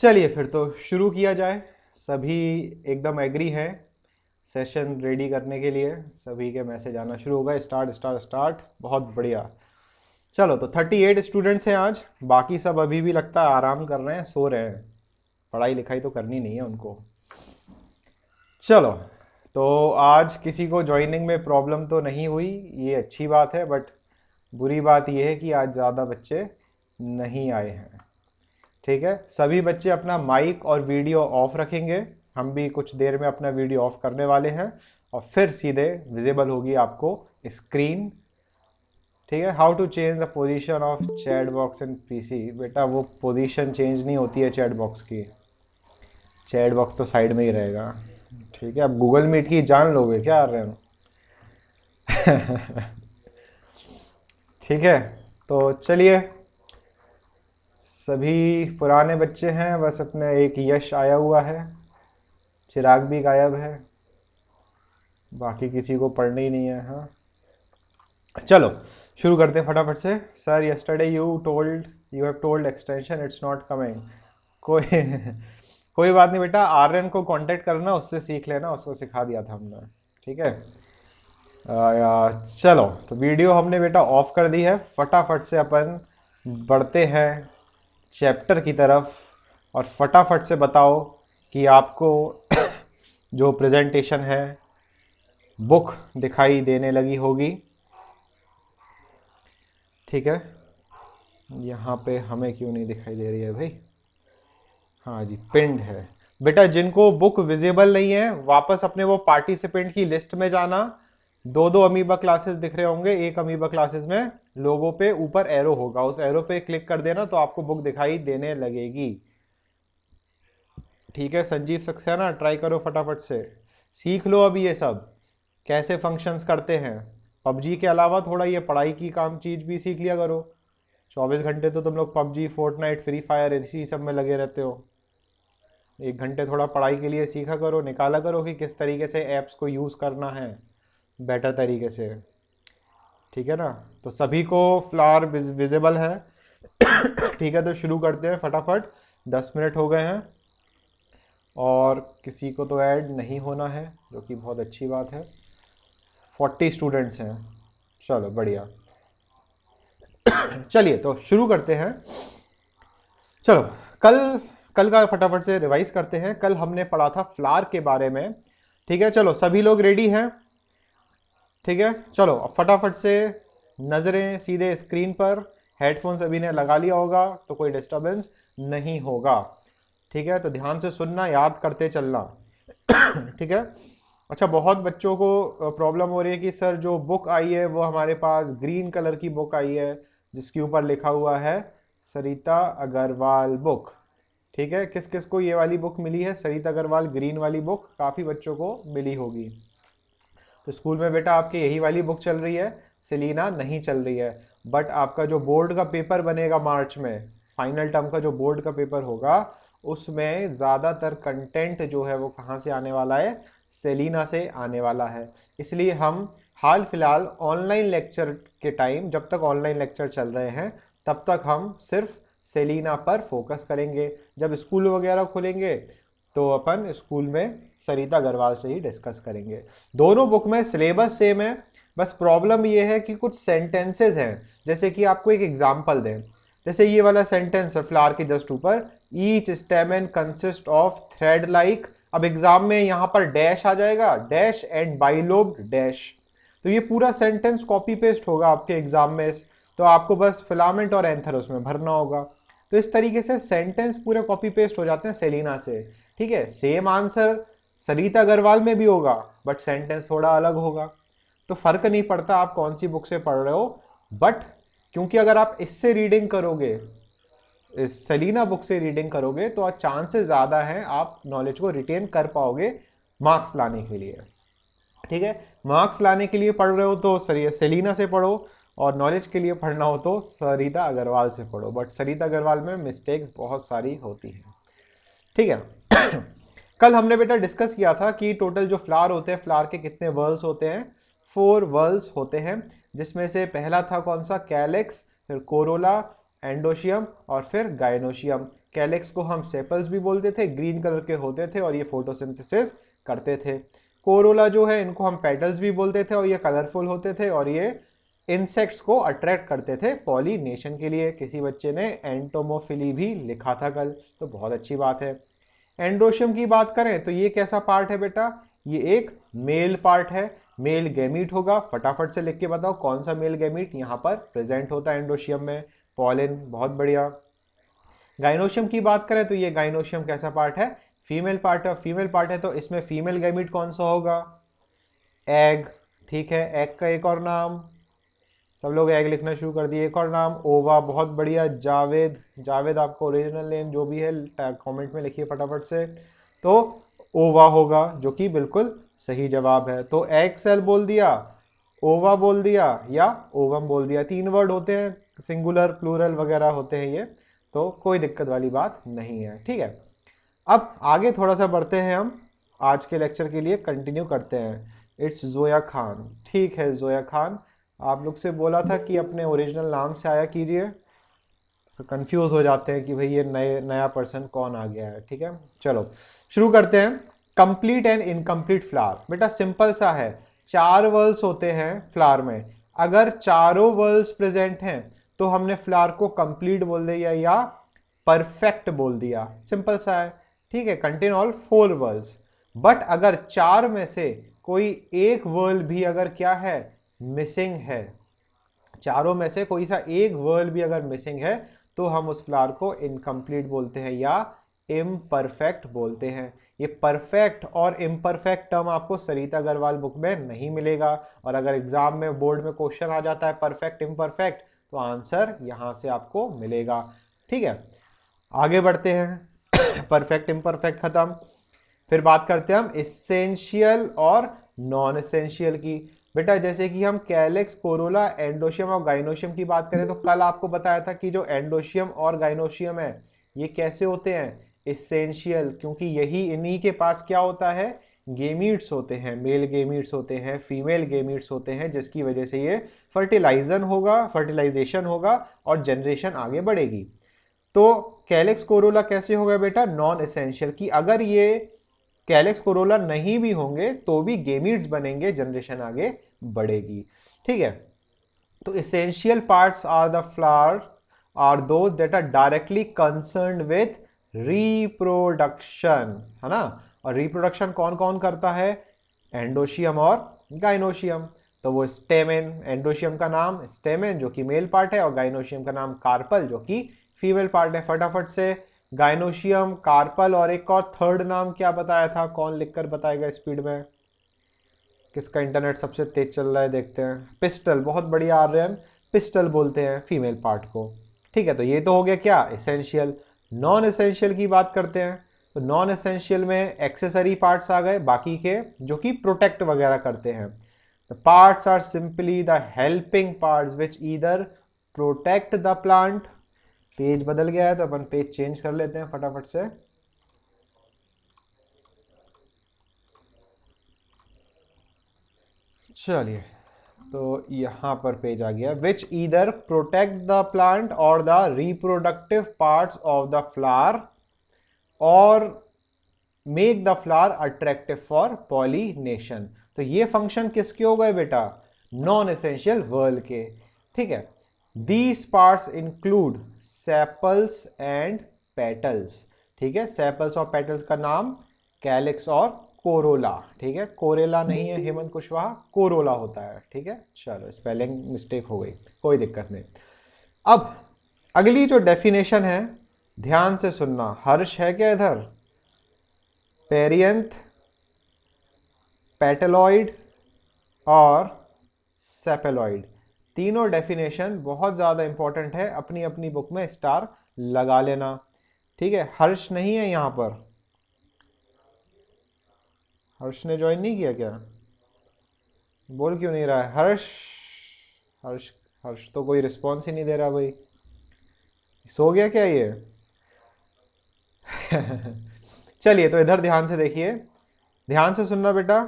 चलिए फिर तो शुरू किया जाए। सभी एकदम एग्री हैं सेशन रेडी करने के लिए। सभी के मैसेज आना शुरू होगा, स्टार्ट स्टार्ट स्टार्ट। बहुत बढ़िया। चलो तो 38 स्टूडेंट्स हैं आज। बाकी सब अभी भी लगता है आराम कर रहे हैं, सो रहे हैं। पढ़ाई लिखाई तो करनी नहीं है उनको। चलो तो आज किसी को ज्वाइनिंग में प्रॉब्लम तो नहीं हुई, ये अच्छी बात है। बट बुरी बात ये है कि आज ज़्यादा बच्चे नहीं आए हैं। ठीक है, सभी बच्चे अपना माइक और वीडियो ऑफ रखेंगे। हम भी कुछ देर में अपना वीडियो ऑफ करने वाले हैं और फिर सीधे विजिबल होगी आपको स्क्रीन। ठीक है, how to change the position of chat box in PC. बेटा वो पोजीशन चेंज नहीं होती है चैट बॉक्स की। चैट बॉक्स तो साइड में ही रहेगा। ठीक है, अब गूगल मीट की जान लोगे क्या आ रहे हो? ठीक है, तो चलिए। सभी पुराने बच्चे हैं, बस अपने एक यश आया हुआ है। चिराग भी गायब है, बाकी किसी को पढ़ना ही नहीं है। हाँ चलो शुरू करते हैं फटाफट से। Sir yesterday you have told extension it's not coming. कोई कोई बात नहीं बेटा, आर्यन को कांटेक्ट करना, उससे सीख लेना, उसको सिखा दिया था हमने। ठीक है। चलो तो वीडियो हमने बेटा ऑफ कर दी है। फटाफट से अपन बढ़ते हैं चैप्टर की तरफ और फटाफट से बताओ कि आपको जो प्रेजेंटेशन है बुक दिखाई देने लगी होगी। ठीक है, यहाँ पे हमें क्यों नहीं दिखाई दे रही है भाई? हाँ जी, पिंड है। बेटा जिनको बुक विजिबल नहीं है वापस अपने वो पार्टिसिपेंट की लिस्ट में जाना। दो दो अमीबा क्लासेस दिख रहे होंगे, एक अमीबा क्लासेस में लोगों पे ऊपर एरो होगा, उस एरो पे क्लिक कर देना तो आपको बुक दिखाई देने लगेगी। ठीक है संजीव सक्सेना, ट्राई करो फटाफट से, सीख लो अभी ये सब कैसे फंक्शंस करते हैं। पबजी के अलावा थोड़ा ये पढ़ाई की काम चीज भी सीख लिया करो। 24 घंटे तो तुम लोग पबजी, फोर्टनाइट, फ्री फायर इसी सब में लगे रहते हो। 1 घंटे थोड़ा पढ़ाई के लिए सीखा करो, निकाला करो कि किस तरीके से ऐप्स को यूज़ करना है बेटर तरीके से। ठीक है ना, तो सभी को फ्लावर विजिबल है। ठीक है, तो शुरू करते हैं फटाफट। 10 मिनट हो गए हैं और किसी को तो ऐड नहीं होना है, जो कि बहुत अच्छी बात है। 40 स्टूडेंट्स हैं, चलो बढ़िया। चलिए तो शुरू करते हैं। चलो कल कल का फटाफट से रिवाइज करते हैं। कल हमने पढ़ा था फ्लावर के बारे में। ठीक है, चलो सभी लोग रेडी हैं? ठीक है, चलो अब फटाफट से नजरें सीधे स्क्रीन पर। हेडफोन्स अभी ने लगा लिया होगा तो कोई डिस्टरबेंस नहीं होगा। ठीक है, तो ध्यान से सुनना, याद करते चलना। ठीक है। अच्छा, बहुत बच्चों को प्रॉब्लम हो रही है कि सर जो बुक आई है वो हमारे पास ग्रीन कलर की बुक आई है जिसके ऊपर लिखा हुआ है सरिता अग्रवाल बुक। ठीक है, किस किस को ये वाली बुक मिली है, सरिता अग्रवाल ग्रीन वाली बुक? काफ़ी बच्चों को मिली होगी। तो स्कूल में बेटा आपके यही वाली बुक चल रही है, सेलिना नहीं चल रही है। बट आपका जो बोर्ड का पेपर बनेगा मार्च में, फाइनल टर्म का जो बोर्ड का पेपर होगा, उसमें ज़्यादातर कंटेंट जो है वो कहाँ से आने वाला है? सेलिना से आने वाला है। इसलिए हम हाल फिलहाल ऑनलाइन लेक्चर के टाइम, जब तक ऑनलाइन लेक्चर चल रहे हैं तब तक हम सिर्फ सेलिना पर फोकस करेंगे। जब स्कूल वगैरह खुलेंगे तो अपन स्कूल में सरिता अग्रवाल से ही डिस्कस करेंगे। दोनों बुक में सिलेबस सेम है, बस प्रॉब्लम ये है कि कुछ सेंटेंसेस हैं। जैसे कि आपको एक एग्जांपल दें, जैसे ये वाला सेंटेंस है फ्लावर के जस्ट ऊपर, each स्टेमन consist of thread like. अब एग्जाम में यहाँ पर डैश आ जाएगा, डैश एंड बाइलोब्ड डैश। तो ये पूरा सेंटेंस कॉपी पेस्ट होगा आपके एग्जाम में, तो आपको बस फिलामेंट और एंथर उसमें भरना होगा। तो इस तरीके से सेंटेंस पूरे कॉपी पेस्ट हो जाते हैं सेलिना से। ठीक है, सेम आंसर सरिता अग्रवाल में भी होगा बट सेंटेंस थोड़ा अलग होगा। तो फर्क नहीं पड़ता आप कौन सी बुक से पढ़ रहे हो, बट क्योंकि अगर आप इससे रीडिंग करोगे, इस सेलिना बुक से रीडिंग करोगे, तो चांसेस ज़्यादा हैं आप नॉलेज को रिटेन कर पाओगे मार्क्स लाने के लिए। ठीक है, मार्क्स लाने के लिए पढ़ रहे हो तो सेलिना से पढ़ो, और नॉलेज के लिए पढ़ना हो तो सरिता अग्रवाल से पढ़ो। बट सरिता अग्रवाल में मिस्टेक्स बहुत सारी होती हैं। ठीक है। कल हमने बेटा डिस्कस किया था कि टोटल जो फ्लावर होते हैं, फ्लावर के कितने वर्ल्स होते हैं? 4 वर्ल्स होते हैं, जिसमें से पहला था कौन सा? कैलेक्स, फिर कोरोला, एंडोशियम और फिर गाइनोशियम। कैलेक्स को हम सेपल्स भी बोलते थे, ग्रीन कलर के होते थे और ये फोटोसिंथेसिस करते थे। कोरोला जो है इनको हम पेटल्स भी बोलते थे और ये कलरफुल होते थे और ये इंसेक्ट्स को अट्रैक्ट करते थे पॉलिनेशन के लिए। किसी बच्चे ने एंटोमोफिली भी लिखा था कल, तो बहुत अच्छी बात है। एंड्रोशियम की बात करें तो ये कैसा पार्ट है बेटा, ये एक मेल पार्ट है, मेल गैमीट होगा। फटाफट से लिख के बताओ कौन सा मेल गैमीट यहाँ पर प्रेजेंट होता है एंड्रोशियम में, पॉलिन, बहुत बढ़िया। गाइनोशियम की बात करें तो ये गाइनोशियम कैसा पार्ट है, फीमेल पार्ट है। फीमेल पार्ट है तो इसमें फीमेल गैमीट कौन सा होगा, एग, ठीक है। एग का एक और नाम, सब लोग एग लिखना शुरू कर दिए। एक और नाम ओवा, बहुत बढ़िया। जावेद, जावेद आपको ओरिजिनल नेम जो भी है कमेंट में लिखिए फटाफट से। तो ओवा होगा जो कि बिल्कुल सही जवाब है। तो एग सेल बोल दिया, ओवा बोल दिया या ओवम बोल दिया, 3 वर्ड होते हैं, सिंगुलर प्लूरल वगैरह होते हैं ये, तो कोई दिक्कत वाली बात नहीं है, ठीक है। अब आगे थोड़ा सा बढ़ते हैं हम, आज के लेक्चर के लिए कंटिन्यू करते हैं। इट्स जोया खान, ठीक है जोया खान, आप लोग से बोला था कि अपने ओरिजिनल नाम से आया कीजिए, तो कंफ्यूज हो जाते हैं कि भाई ये नया पर्सन कौन आ गया है, ठीक है। चलो शुरू करते हैं। कंप्लीट एंड इनकम्प्लीट फ्लावर, बेटा सिंपल सा है, 4 वर्ल्स होते हैं फ्लावर में, अगर चारों वर्ल्स प्रेजेंट हैं तो हमने फ्लावर को कंप्लीट बोल दिया या परफेक्ट बोल दिया, सिंपल सा है, ठीक है। Contain all 4 whorls. बट अगर 4 में से कोई एक वर्ल भी अगर क्या है, मिसिंग है, चारों में से कोई सा एक वर्ल भी अगर मिसिंग है तो हम उस फ्लावर को इनकम्प्लीट बोलते हैं या इम्परफेक्ट बोलते हैं। ये परफेक्ट और इम्परफेक्ट टर्म आपको सरिता अग्रवाल बुक में नहीं मिलेगा, और अगर एग्जाम में बोर्ड में क्वेश्चन आ जाता है परफेक्ट इम्परफेक्ट तो आंसर यहां से आपको मिलेगा, ठीक है। आगे बढ़ते हैं परफेक्ट इम्परफेक्ट खत्म, फिर बात करते हैं हम इसेंशियल और नॉन एसेंशियल की। बेटा जैसे कि हम कैलेक्स, कोरोला, एंडोशियम और गाइनोशियम की बात करें तो कल आपको बताया था कि जो एंडोशियम और गाइनोशियम है ये कैसे होते हैं, इसेंशियल, क्योंकि यही इन्हीं के पास क्या होता है, गेमीट्स होते हैं, मेल गेमीट्स होते हैं, फीमेल गेमीट्स होते हैं, जिसकी वजह से ये फर्टिलाइजेशन होगा और जनरेशन आगे बढ़ेगी। तो कैलेक्स कोरोला कैसे होगा बेटा, नॉन एसेंशियल, की अगर ये कैलेक्स कोरोला नहीं भी होंगे तो भी गेमीट्स बनेंगे, जनरेशन आगे बढ़ेगी, ठीक है। तो essential parts are the flower are those that are directly concerned with reproduction, है ना। और रिप्रोडक्शन कौन कौन करता है, एंडोशियम और गाइनोशियम। तो वो स्टेमेन, एंडोशियम का नाम स्टेमेन जो कि मेल पार्ट है, और गाइनोशियम का नाम कार्पल जो कि फीमेल पार्ट है। फटाफट से गाइनोशियम, कार्पल और एक और थर्ड नाम क्या बताया था, कौन लिखकर बताएगा स्पीड में, किसका इंटरनेट सबसे तेज चल रहा है देखते हैं। पिस्टल, बहुत बढ़िया आर्यन, पिस्टल बोलते हैं फीमेल पार्ट को, ठीक है। तो ये तो हो गया क्या, एसेंशियल। नॉन एसेंशियल की बात करते हैं, तो नॉन एसेंशियल में एक्सेसरी पार्ट्स आ गए बाकी के जो कि प्रोटेक्ट वगैरह करते हैं। The parts are simply the helping parts which either protect the plant. Page बदल गया है तो अपन पेज चेंज कर लेते हैं फटाफट से। चलिए, तो यहां पर पेज आ गया, which either protect the plant और the reproductive parts of the flower और make the flower attractive for pollination. तो ये फंक्शन किसके हो गए बेटा, नॉन एसेंशियल वर्ल के, ठीक है। These parts include sepals and petals, ठीक है। सेपल्स और पेटल्स का नाम कैलिक्स और कोरोला, ठीक है। कोरेला नहीं है हेमंत कुशवाहा, कोरोला होता है, ठीक है। चलो स्पेलिंग मिस्टेक हो गई, कोई दिक्कत नहीं। अब अगली जो डेफिनेशन है ध्यान से सुनना, हर्ष है क्या इधर, पेरियंथ, पेटेलॉइड और सेपेलॉइड, तीनों डेफिनेशन बहुत ज़्यादा इंपॉर्टेंट है, अपनी अपनी बुक में स्टार लगा लेना, ठीक है। हर्ष नहीं है यहाँ पर, हर्ष ने ज्वाइन नहीं किया क्या, बोल क्यों नहीं रहा है हर्ष, हर्ष हर्ष तो कोई रिस्पॉन्स ही नहीं दे रहा भाई, सो गया क्या ये चलिए तो इधर ध्यान से देखिए, ध्यान से सुनना बेटा।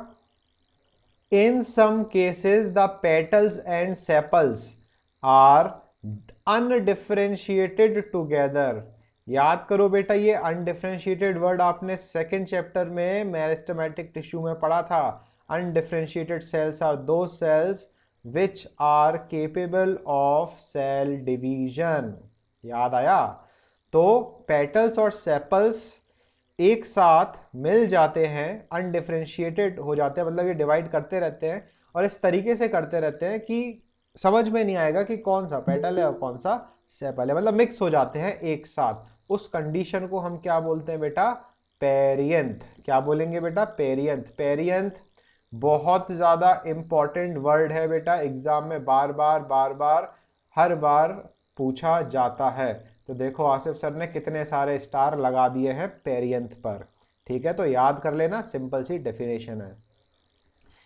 In some cases, the petals and sepals are undifferentiated together याद करो बेटा, ये अनडिफरेंशिएटेड वर्ड आपने सेकंड चैप्टर में मेरिस्टेमेटिक टिश्यू में पढ़ा था। Undifferentiated cells are those cells which are capable of cell division. याद आया? तो पेटल्स और सेपल्स एक साथ मिल जाते हैं, अनडिफरेंशिएटेड हो जाते हैं, मतलब ये डिवाइड करते रहते हैं और इस तरीके से करते रहते हैं कि समझ में नहीं आएगा कि कौन सा पेटल है और कौन सा सेपल है, मतलब मिक्स हो जाते हैं एक साथ। उस कंडीशन को हम क्या बोलते हैं बेटा? पेरियंथ। क्या बोलेंगे बेटा? पेरियंथ। पेरियंथ बहुत ज्यादा इंपॉर्टेंट वर्ड है बेटा, एग्जाम में बार बार हर बार पूछा जाता है। तो देखो आसिफ सर ने कितने सारे स्टार लगा दिए हैं पेरियंथ पर। ठीक है, तो याद कर लेना, सिंपल सी डेफिनेशन है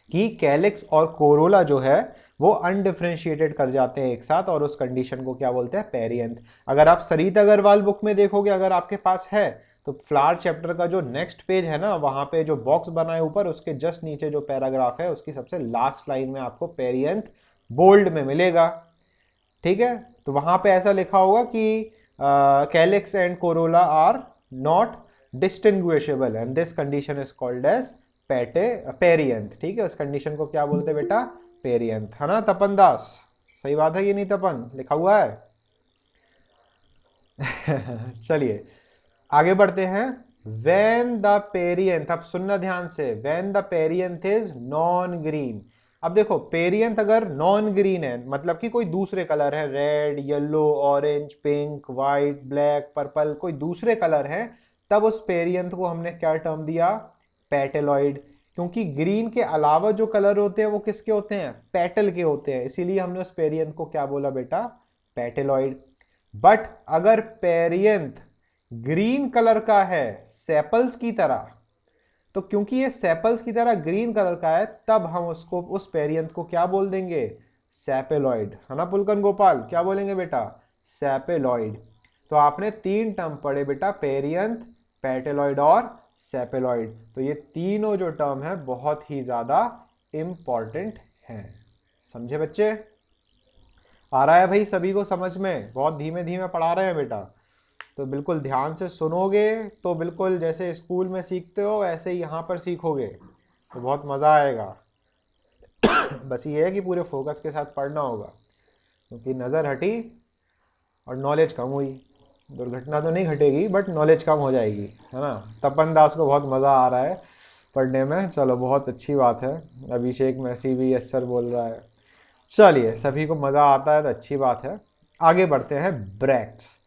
कि कैलिक्स और कोरोला जो है वो अनडिफरेंशिएटेड कर जाते हैं एक साथ, और उस कंडीशन को क्या बोलते हैं? पेरियंथ। अगर आप सरित अग्रवाल बुक में देखोगे, अगर आपके पास है, तो फ्लावर चैप्टर का जो नेक्स्ट पेज है ना, वहां पे जो बॉक्स बना है ऊपर, उसके जस्ट नीचे जो पैराग्राफ है, उसकी सबसे लास्ट लाइन में आपको पेरियंथ बोल्ड में मिलेगा। ठीक है, तो वहां पे ऐसा लिखा होगा कि calyx and corolla are not distinguishable and this condition is called as perianth. ठीक है, उस कंडीशन को क्या बोलते हैं बेटा? पेरियंथ। है ना तपन दास? सही बात है कि नहीं तपन? लिखा हुआ है। चलिए आगे बढ़ते हैं। वेन द पेरियंथ, अब सुनना ध्यान से, when the perianth is non green. अब देखो पेरियंथ अगर नॉन ग्रीन है, मतलब कि कोई दूसरे कलर है, red, yellow, orange, pink, white, black, purple, कोई दूसरे कलर है, तब उस पेरियंथ को हमने क्या टर्म दिया? पेटेलॉइड। क्योंकि ग्रीन के अलावा जो कलर होते हैं वो किसके होते हैं? पेटल के होते हैं, इसीलिए हमने उस पेरियंथ को क्या बोला बेटा? पेटेलॉइड। बट अगर पेरियंथ ग्रीन कलर का है सेपल्स की तरह, तो क्योंकि ये सेपल्स की तरह ग्रीन कलर का है, तब हम उसको, उस पेरियंथ को क्या बोल देंगे? सेपेलॉइड। है ना पुलकन गोपाल? क्या बोलेंगे बेटा? सेपेलॉइड। तो आपने तीन टर्म पढ़े बेटा, पेरियंथ, पेटेलॉइड और सेपेलॉइड। तो ये तीनों जो टर्म है बहुत ही ज्यादा इंपॉर्टेंट है। समझे बच्चे? आ रहा है भाई सभी को समझ में? बहुत धीमे धीमे पढ़ा रहे हैं बेटा, तो बिल्कुल ध्यान से सुनोगे तो बिल्कुल जैसे स्कूल में सीखते हो ऐसे ही यहाँ पर सीखोगे, तो बहुत मज़ा आएगा। बस ये है कि पूरे फोकस के साथ पढ़ना होगा, क्योंकि नज़र हटी और नॉलेज कम हुई, दुर्घटना तो नहीं घटेगी बट नॉलेज कम हो जाएगी। है ना? तपन दास को बहुत मज़ा आ रहा है पढ़ने में, चलो बहुत अच्छी बात है। अभिषेक मैसी भी यस सर बोल रहा है। चलिए सभी को मज़ा आता है तो अच्छी बात है। आगे बढ़ते हैं। ब्रैक्ट्स।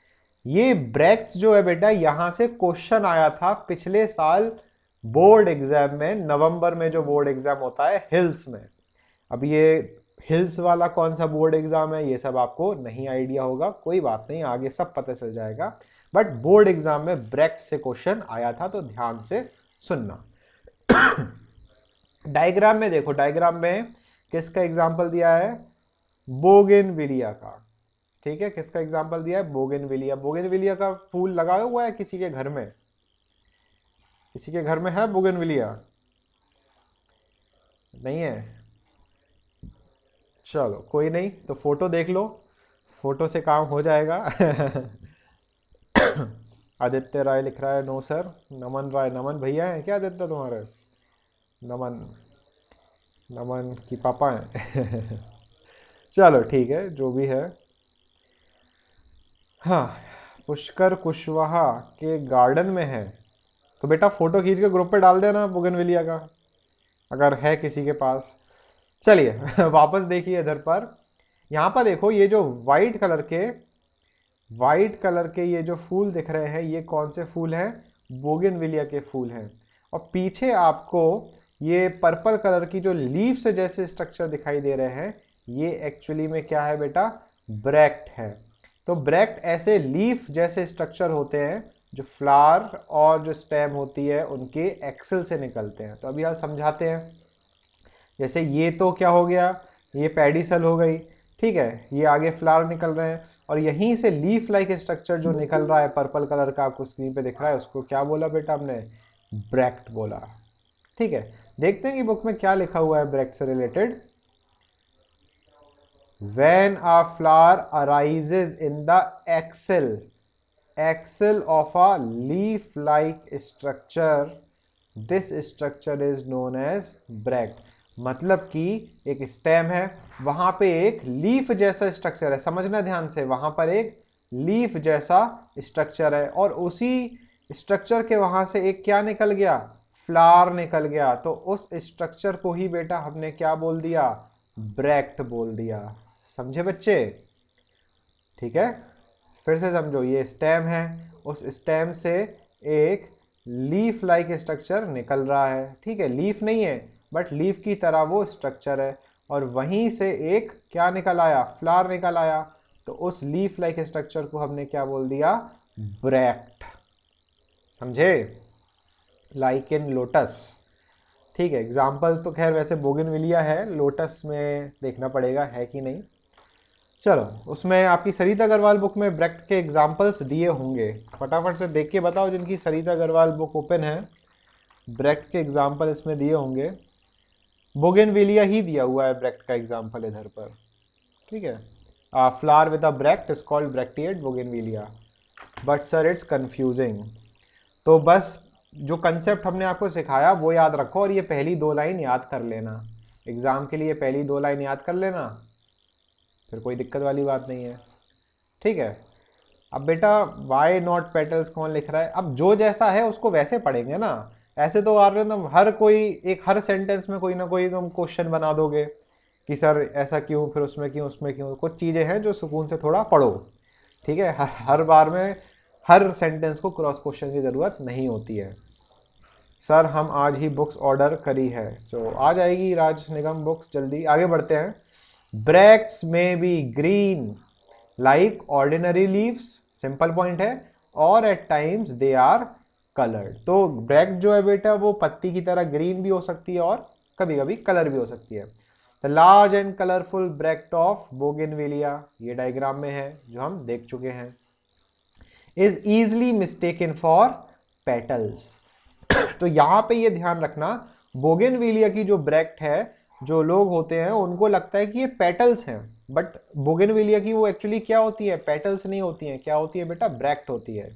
ये ब्रैक्ट्स जो है बेटा, यहां से क्वेश्चन आया था पिछले साल बोर्ड एग्जाम में, नवंबर में जो बोर्ड एग्जाम होता है हिल्स में। अब ये हिल्स वाला कौन सा बोर्ड एग्जाम है ये सब आपको नहीं आइडिया होगा, कोई बात नहीं, आगे सब पता चल जाएगा। बट बोर्ड एग्जाम में ब्रैक्ट से क्वेश्चन आया था, तो ध्यान से सुनना। डायग्राम में देखो, डायग्राम में किसका एग्जाम्पल दिया है? बोगेनविलिया का। ठीक है, किसका एग्जाम्पल दिया है? बोगेनविलिया। बोगेनविलिया का फूल लगा हुआ है किसी के घर में? किसी के घर में है बोगेनविलिया? नहीं है? चलो कोई नहीं, तो फोटो देख लो, फोटो से काम हो जाएगा। आदित्य राय लिख रहा है नो सर। नमन राय, नमन भैया है क्या आदित्य तुम्हारे? नमन, नमन की पापा हैं। चलो ठीक है, जो भी है। हाँ, पुष्कर कुशवाहा के गार्डन में है, तो बेटा फोटो खींच के ग्रुप पे डाल देना बोगनविलिया का, अगर है किसी के पास। चलिए वापस देखिए इधर पर, यहाँ पर देखो ये जो वाइट कलर के ये जो फूल दिख रहे हैं, ये कौन से फूल हैं? बोगनविलिया के फूल हैं। और पीछे आपको ये पर्पल कलर की जो लीफ से जैसे स्ट्रक्चर दिखाई दे रहे हैं, ये एक्चुअली में क्या है बेटा? ब्रैक्ट है। तो ब्रैक्ट ऐसे लीफ जैसे स्ट्रक्चर होते हैं जो फ्लावर और जो स्टेम होती है उनके एक्सेल से निकलते हैं। तो अभी यार समझाते हैं। जैसे ये तो क्या हो गया? ये पेडिसल हो गई। ठीक है, ये आगे फ्लावर निकल रहे हैं, और यहीं से लीफ लाइक स्ट्रक्चर जो निकल रहा है पर्पल कलर का, आपको स्क्रीन पे दिख रहा है, उसको क्या बोला बेटा हमने? ब्रैक्ट बोला। ठीक है, देखते हैं कि बुक में क्या लिखा हुआ है ब्रैक्ट से related. When a flower arises in the axil, axil of a leaf like structure, this structure is known as bract. मतलब कि एक स्टेम है, वहां पे एक लीफ जैसा स्ट्रक्चर है, समझना ध्यान से, वहां पर एक लीफ जैसा स्ट्रक्चर है और उसी स्ट्रक्चर के वहां से एक क्या निकल गया, फ्लावर निकल गया। तो उस स्ट्रक्चर को ही बेटा हमने क्या बोल दिया, ब्रैक्ट बोल दिया। समझे बच्चे? ठीक है, फिर से समझो, ये स्टेम है, उस स्टेम से एक लीफ लाइक स्ट्रक्चर निकल रहा है। ठीक है, लीफ नहीं है बट लीफ की तरह वो स्ट्रक्चर है, और वहीं से एक क्या निकल आया, फ्लावर निकल आया। तो उस लीफ लाइक स्ट्रक्चर को हमने क्या बोल दिया, ब्रैक्ट। समझे? Like in lotus. ठीक है, एग्जाम्पल तो खैर वैसे बोगनविलिया है, लोटस में देखना पड़ेगा है कि नहीं। चलो, उसमें आपकी सरिता अग्रवाल बुक में ब्रैक्ट के एग्जाम्पल्स दिए होंगे, फटाफट से देख के बताओ जिनकी सरिता अग्रवाल बुक ओपन है, ब्रैक्ट के एग्जाम्पल इसमें दिए होंगे। बोगनविलिया ही दिया हुआ है ब्रैक्ट का एग्जाम्पल इधर पर। ठीक है, flower with a bract is called bracteate bougainvillea, but sir it's confusing. तो बस जो कंसेप्ट हमने आपको सिखाया वो याद रखो, और ये पहली 2 लाइन याद कर लेना, एग्जाम के लिए पहली 2 लाइन याद कर लेना, फिर कोई दिक्कत वाली बात नहीं है। ठीक है, अब बेटा वाई नॉट पेटल्स कौन लिख रहा है, अब जो जैसा है उसको वैसे पढ़ेंगे ना। ऐसे तो आ रहे तुम हर कोई एक हर सेंटेंस में कोई ना कोई तुम क्वेश्चन बना दोगे कि सर ऐसा क्यों, फिर उसमें क्यों, उसमें क्यों। कुछ चीज़ें हैं जो सुकून से थोड़ा पढ़ो। ठीक है, हर बार में हर सेंटेंस को क्रॉस क्वेश्चन की ज़रूरत नहीं होती है। सर हम आज ही बुक्स ऑर्डर करी है, तो आ जाएगी राज निगम बुक्स जल्दी। आगे बढ़ते हैं। ब्रैक्ट्स में be green like ordinary leaves, simple point है, और at times they are coloured. तो ब्रैक्ट जो है बेटा वो पत्ती की तरह ग्रीन भी हो सकती है और कभी कभी कलर भी हो सकती है। The large and colourful bract of bougainvillea, ये डायग्राम में है जो हम देख चुके हैं, is easily mistaken for petals. तो यहां पे ये ध्यान रखना, बोगनविलिया की जो ब्रैक्ट है, जो लोग होते हैं उनको लगता है कि ये पेटल्स हैं, बट बोगनविलिया की वो एक्चुअली क्या होती है, पेटल्स नहीं होती हैं। क्या होती है बेटा, ब्रैक्ट होती है।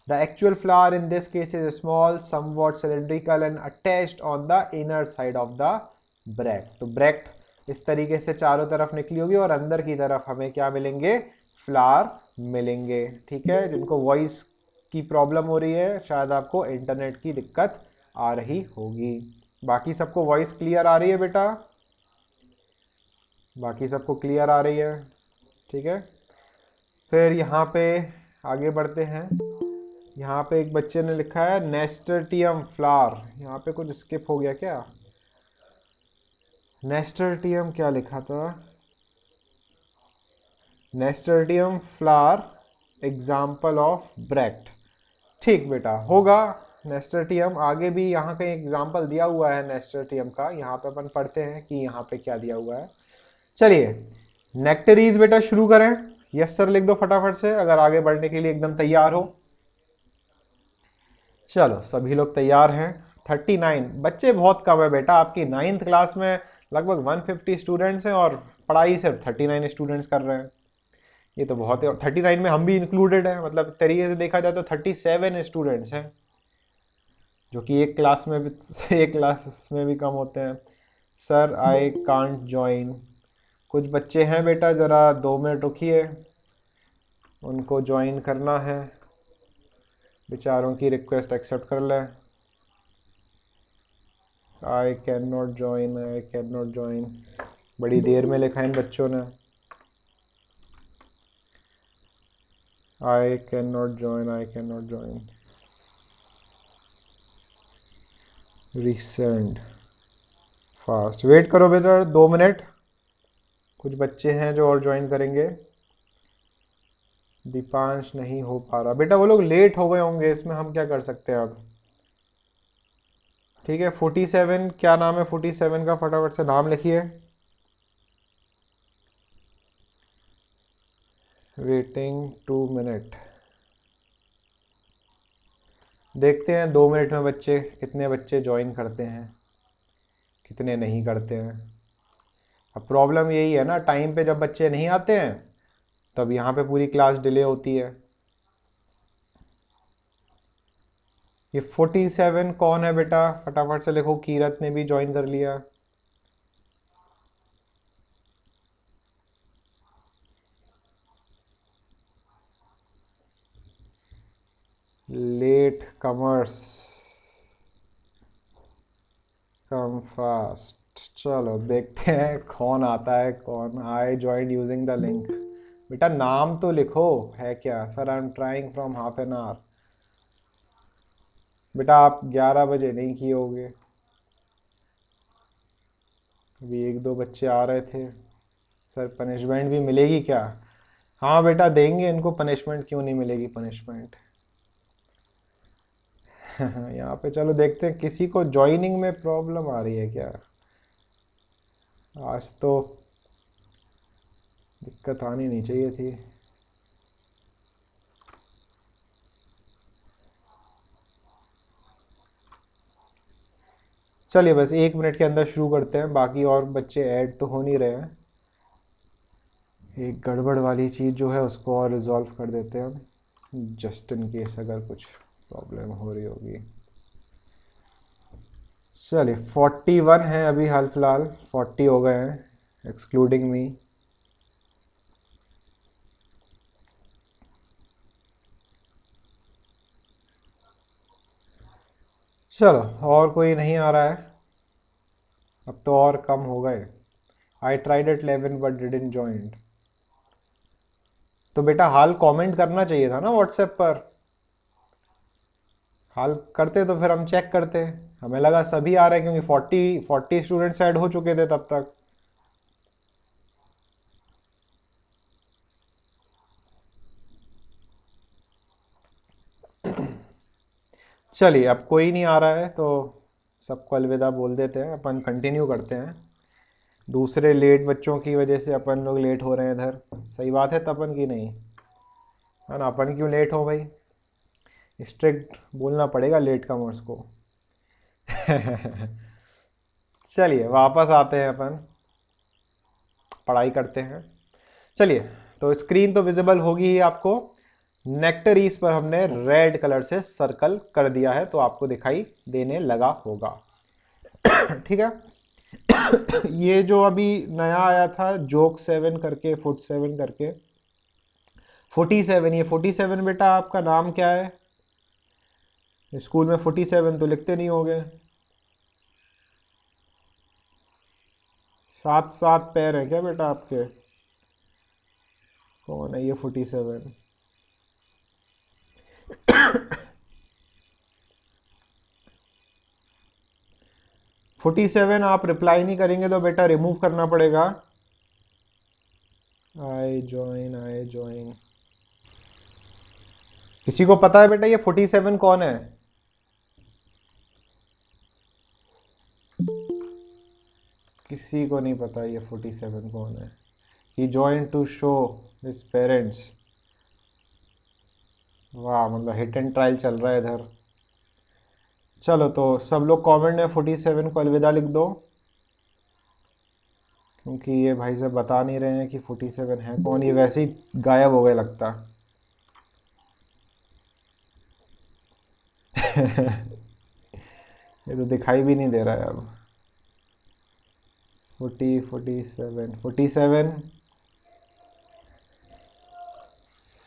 The actual flower in this case is small, somewhat cylindrical and attached on the inner side of the bract. तो ब्रैक्ट इस तरीके से चारों तरफ निकली होगी और अंदर की तरफ हमें क्या मिलेंगे, फ्लावर मिलेंगे। ठीक है, जिनको वॉइस की प्रॉब्लम हो रही है, शायद आपको इंटरनेट की दिक्कत आ रही होगी। बाकी सबको वॉइस क्लियर आ रही है बेटा? बाकी सबको क्लियर आ रही है? ठीक है, फिर यहाँ पे आगे बढ़ते हैं। यहाँ पे एक बच्चे ने लिखा है नेस्टर्टियम फ्लावर, यहाँ पे कुछ स्किप हो गया क्या, नेस्टर्टियम क्या लिखा था, नेस्टर्टियम फ्लावर एग्जाम्पल ऑफ ब्रैक्ट। ठीक बेटा, होगा नेस्टर्टियम, आगे भी यहाँ कहीं एग्जाम्पल दिया हुआ है नेस्टर्टियम का, यहाँ पे अपन पढ़ते हैं कि यहाँ पे क्या दिया हुआ है। चलिए नेक्टरीज बेटा शुरू करें। यस सर लिख दो फटाफट से, अगर आगे बढ़ने के लिए एकदम तैयार हो। चलो सभी लोग तैयार हैं। 39 बच्चे बहुत कम है बेटा, आपकी 9th क्लास में लगभग 150 स्टूडेंट्स हैं और पढ़ाई सिर्फ 39 स्टूडेंट्स कर रहे हैं। ये तो बहुत है, 39 में हम भी इंक्लूडेड हैं, मतलब तरीके से देखा जाए तो 37 स्टूडेंट्स हैं, जो कि एक क्लास में भी एक क्लास में भी कम होते हैं। सर आई कांट ज्वाइन, कुछ बच्चे हैं बेटा, ज़रा 2 मिनट रुकिए, उनको ज्वाइन करना है, बेचारों की रिक्वेस्ट एक्सेप्ट कर लें। I can not join, I can not join, बड़ी देर में लिखा इन बच्चों ने, I can not join, I can not join, resend fast. Wait करो बेटा 2 मिनट, कुछ बच्चे हैं जो और ज्वाइन करेंगे। दीपांश नहीं हो पा रहा बेटा, वो लोग लेट हो गए होंगे, इसमें हम क्या कर सकते हैं अब। ठीक है 47, क्या नाम है 47 का, फटाफट से नाम लिखिए। वेटिंग 2 मिनट, देखते हैं 2 मिनट में बच्चे कितने बच्चे ज्वाइन करते हैं, कितने नहीं करते हैं। अब प्रॉब्लम यही है ना, टाइम पे जब बच्चे नहीं आते हैं तब यहाँ पे पूरी क्लास डिले होती है। ये 47 कौन है बेटा? फटाफट से लिखो। कीरत ने भी ज्वाइन कर लिया। Late comers come fast. चलो देखते हैं कौन आता है कौन। I join using the link. बेटा नाम तो लिखो। है क्या? Sir I am trying from half an hour. बेटा आप 11 बजे नहीं किए होगे। अभी एक दो बच्चे आ रहे थे। सर पनिशमेंट भी मिलेगी क्या? हाँ बेटा देंगे इनको पनिशमेंट, क्यों नहीं मिलेगी पनिशमेंट। यहाँ पे चलो देखते हैं किसी को ज्वाइनिंग में प्रॉब्लम आ रही है क्या। आज तो दिक्कत आनी नहीं चाहिए थी। चलिए बस 1 मिनट के अंदर शुरू करते हैं, बाकी और बच्चे ऐड तो हो नहीं रहे हैं। एक गड़बड़ वाली चीज़ जो है उसको और रिजॉल्व कर देते हैं हम, जस्ट इन केस अगर कुछ प्रॉब्लम हो रही होगी। चलिए 41 है अभी हाल फिलहाल, 40 हो गए हैं एक्सक्लूडिंग मी। चलो और कोई नहीं आ रहा है, अब तो और कम हो गए। I tried at 11 but didn't join. तो बेटा हाल कमेंट करना चाहिए था ना व्हाट्सएप पर। हाल करते तो फिर हम चेक करते। हमें लगा सभी आ रहे हैं क्योंकि 40 स्टूडेंट्स ऐड हो चुके थे तब तक। चलिए अब कोई नहीं आ रहा है तो सबको अलविदा बोल देते हैं, अपन कंटिन्यू करते हैं। दूसरे लेट बच्चों की वजह से अपन लोग लेट हो रहे हैं इधर। सही बात है तपन की नहीं है ना? अपन क्यों लेट हो भाई? स्ट्रिक्ट बोलना पड़ेगा लेट कमर्स को। चलिए वापस आते हैं अपन, पढ़ाई करते हैं। चलिए तो स्क्रीन तो विजिबल होगी ही आपको। नेक्टरीज पर हमने रेड कलर से सर्कल कर दिया है तो आपको दिखाई देने लगा होगा। ठीक है। ये जो अभी नया आया था जोक 7 करके, फुट 7 करके, 47, ये 47 बेटा आपका नाम क्या है? स्कूल में 47 तो लिखते नहीं होगे। 7 पैर हैं क्या बेटा आपके? कौन है ये 47? 47 आप रिप्लाई नहीं करेंगे तो बेटा रिमूव करना पड़ेगा। I join. किसी को पता है बेटा ये 47 कौन है? किसी को नहीं पता ये 47 कौन है। He join to show his parents. वाह, मतलब हिट एंड ट्रायल चल रहा है इधर। चलो तो सब लोग कमेंट में 47 को अलविदा लिख दो, क्योंकि ये भाई साहब बता नहीं रहे हैं कि 47 है कौन। ये वैसे ही गायब हो गए लगता। ये तो दिखाई भी नहीं दे रहा है अब। 47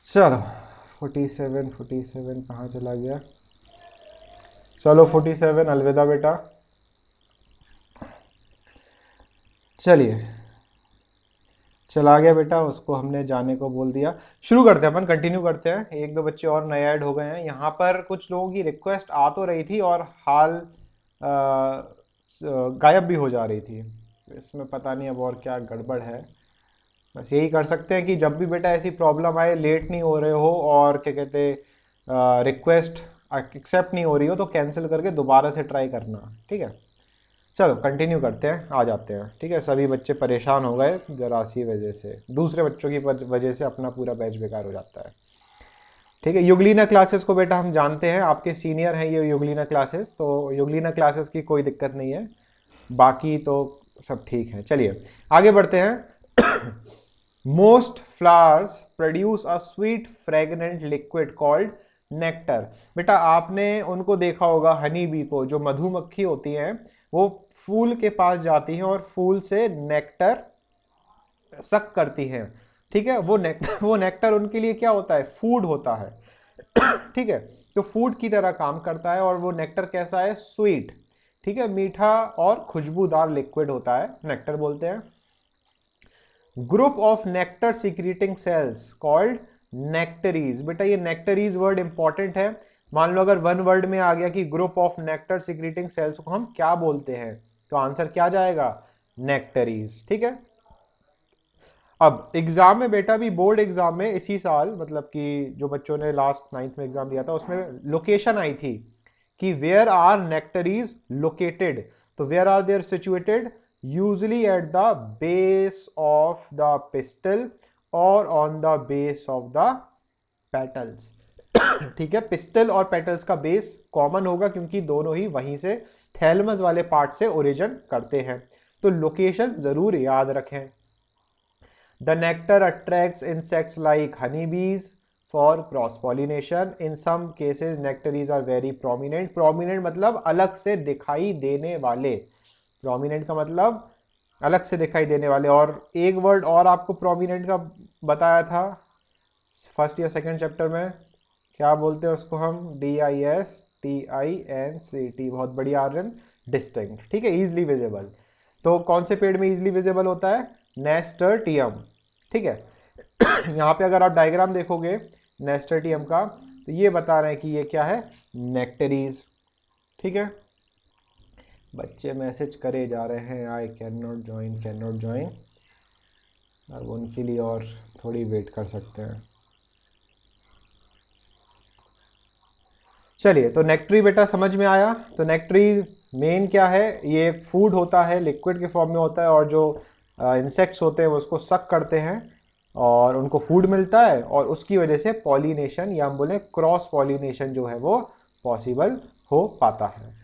चलो 47 कहाँ चला गया? चलो 47 अलविदा बेटा। चलिए चला गया बेटा, उसको हमने जाने को बोल दिया। शुरू करते हैं अपन, कंटिन्यू करते हैं। एक दो बच्चे और नए ऐड हो गए हैं। यहाँ पर कुछ लोगों की रिक्वेस्ट आ तो रही थी और हाल गायब भी हो जा रही थी। इसमें पता नहीं अब और क्या गड़बड़ है। बस यही कर सकते हैं कि जब भी बेटा ऐसी प्रॉब्लम आए, लेट नहीं हो रहे हो और क्या कहते रिक्वेस्ट एक्सेप्ट नहीं हो रही हो, तो कैंसिल करके दोबारा से ट्राई करना। ठीक है, चलो कंटिन्यू करते हैं, आ जाते हैं। ठीक है, सभी बच्चे परेशान हो गए जरा सी वजह से, दूसरे बच्चों की वजह से अपना पूरा बैच बेकार हो जाता है। ठीक है, युगलीना क्लासेस को बेटा हम जानते हैं, आपके सीनियर हैं ये युगलीना क्लासेस, तो युगलीना क्लासेस की कोई दिक्कत नहीं है, बाकी तो सब ठीक है। चलिए आगे बढ़ते हैं। Most flowers produce a sweet fragrant liquid called nectar. बेटा आपने उनको देखा होगा, हनी बी को, जो मधुमक्खी होती हैं वो फूल के पास जाती हैं और फूल से नेक्टर सक करती हैं। ठीक है, वो नेक्टर वो नेक्टर उनके लिए क्या होता है, फूड होता है। ठीक है, तो फूड की तरह काम करता है। और वो नेक्टर कैसा है, स्वीट, ठीक है, मीठा और खुशबूदार लिक्विड होता है, नेक्टर बोलते हैं। Group of nectar secreting cells called nectaries. बेटा ये नेक्टरीज वर्ड इंपॉर्टेंट है। मान लो अगर वन वर्ड में आ गया कि group of nectar secreting cells को हम क्या बोलते हैं, तो आंसर क्या जाएगा, नेक्टरीज। ठीक है, अब एग्जाम में बेटा भी, बोर्ड एग्जाम में इसी साल, मतलब कि जो बच्चों ने लास्ट 9th में एग्जाम दिया था उसमें लोकेशन आई थी कि वेयर आर नेक्टरीज लोकेटेड। तो where are there situated, usually at the base of the pistil और on the base of the petals. ठीक है, पिस्टल और पेटल्स का बेस कॉमन होगा क्योंकि दोनों ही वहीं से थैलमस वाले पार्ट से ओरिजिन करते हैं। तो लोकेशन जरूर याद रखें। The nectar attracts insects like honeybees for cross pollination. In some cases nectaries are very prominent. Prominent मतलब अलग से दिखाई देने वाले, prominent का मतलब अलग से दिखाई देने वाले। और एक वर्ड और आपको prominent का बताया था फर्स्ट या सेकंड चैप्टर में, क्या बोलते हैं उसको हम, DISTINCT, बहुत बढ़िया आर्यन, डिस्टिंक्ट। ठीक है, इजिली विजिबल। तो कौन से पेड़ में इजिली विजिबल होता है, नेस्टर्टियम। ठीक है, यहाँ पे अगर आप डायग्राम देखोगे नेस्टर्टियम का, तो ये बता रहे हैं कि ये क्या है, नेक्टरीज। ठीक है, बच्चे मैसेज करे जा रहे हैं, आई can not join, can not join. अब उनके लिए और थोड़ी वेट कर सकते हैं। चलिए, तो नेक्टरी बेटा समझ में आया। तो नेक्टरी मेन क्या है, ये एक फूड होता है, लिक्विड के फॉर्म में होता है, और जो इंसेक्ट्स होते हैं वो उसको सक करते हैं और उनको फूड मिलता है, और उसकी वजह से पॉलिनेशन या हम बोले क्रॉस पॉलिनेशन जो है वो पॉसिबल हो पाता है।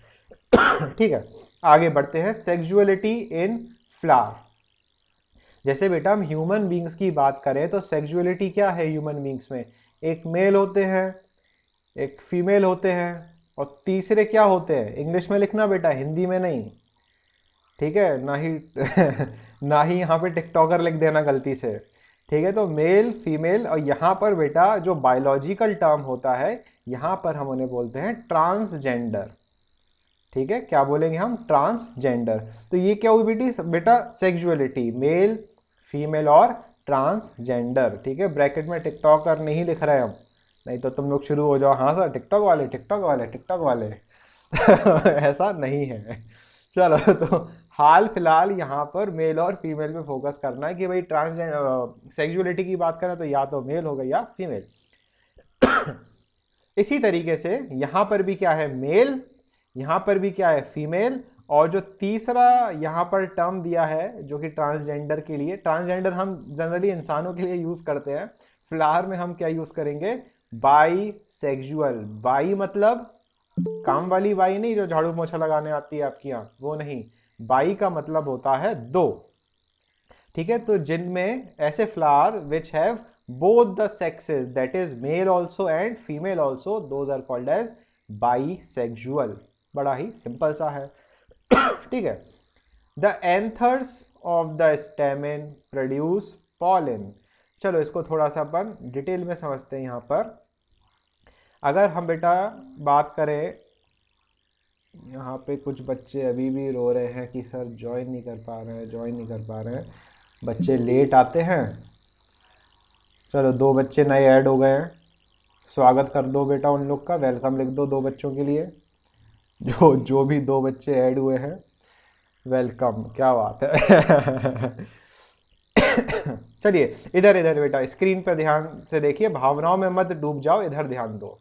ठीक है, आगे बढ़ते हैं। Sexuality in flower. जैसे बेटा हम ह्यूमन बींग्स की बात करें तो सेक्सुअलिटी क्या है ह्यूमन बींग्स में, एक मेल होते हैं, एक फीमेल होते हैं, और तीसरे क्या होते हैं, इंग्लिश में लिखना बेटा, हिंदी में नहीं। ठीक है, ना ही ना ही यहाँ पे टिकटॉकर लिख देना गलती से। ठीक है, तो मेल फीमेल, और यहाँ पर बेटा जो बायोलॉजिकल टर्म होता है, यहाँ पर हम उन्हें बोलते हैं ट्रांसजेंडर। ठीक है, क्या बोलेंगे हम, ट्रांसजेंडर। तो ये क्या हुई बेटा, सेक्सुअलिटी, मेल फीमेल और ट्रांसजेंडर। ठीक है, ब्रैकेट में टिकटॉकर नहीं लिख रहे हम, नहीं तो तुम लोग शुरू हो जाओ, हाँ सर टिकटॉक वाले, टिकटॉक वाले, टिकटॉक वाले। ऐसा नहीं है। चलो, तो हाल फिलहाल यहाँ पर मेल और फीमेल पे फोकस करना है कि भाई ट्रांसजेंडर सेक्सुअलिटी की बात करें तो या तो मेल होगा या फीमेल। इसी तरीके से यहाँ पर भी क्या है, मेल, यहाँ पर भी क्या है, फीमेल, और जो तीसरा यहाँ पर टर्म दिया है जो कि ट्रांसजेंडर के लिए, ट्रांसजेंडर हम जनरली इंसानों के लिए यूज करते हैं, फ्लावर में हम क्या यूज करेंगे, बाई सेक्सुअल। बाई मतलब काम वाली बाई नहीं जो झाड़ू पोछा लगाने आती है आपकी यहाँ, वो नहीं, बाई का मतलब होता है दो। ठीक है, तो जिनमें ऐसे flower which have both the sexes, that is male also and female also, those are called as bisexual. बड़ा ही सिंपल सा है। ठीक है, the anthers of the stamen produce pollen. चलो इसको थोड़ा सा अपन डिटेल में समझते हैं। यहाँ पर अगर हम बेटा बात करें, यहाँ पे कुछ बच्चे अभी भी रो रहे हैं कि सर ज्वाइन नहीं कर पा रहे हैं, ज्वाइन नहीं कर पा रहे हैं, बच्चे लेट आते हैं। चलो 2 बच्चे नए ऐड हो गए हैं, स्वागत कर दो बेटा उन लोग का, वेलकम लिख दो 2 बच्चों के लिए, जो भी 2 बच्चे ऐड हुए हैं, वेलकम, क्या बात है। चलिए इधर इधर बेटा स्क्रीन पर ध्यान से देखिए, भावनाओं में मत डूब जाओ, इधर ध्यान दो।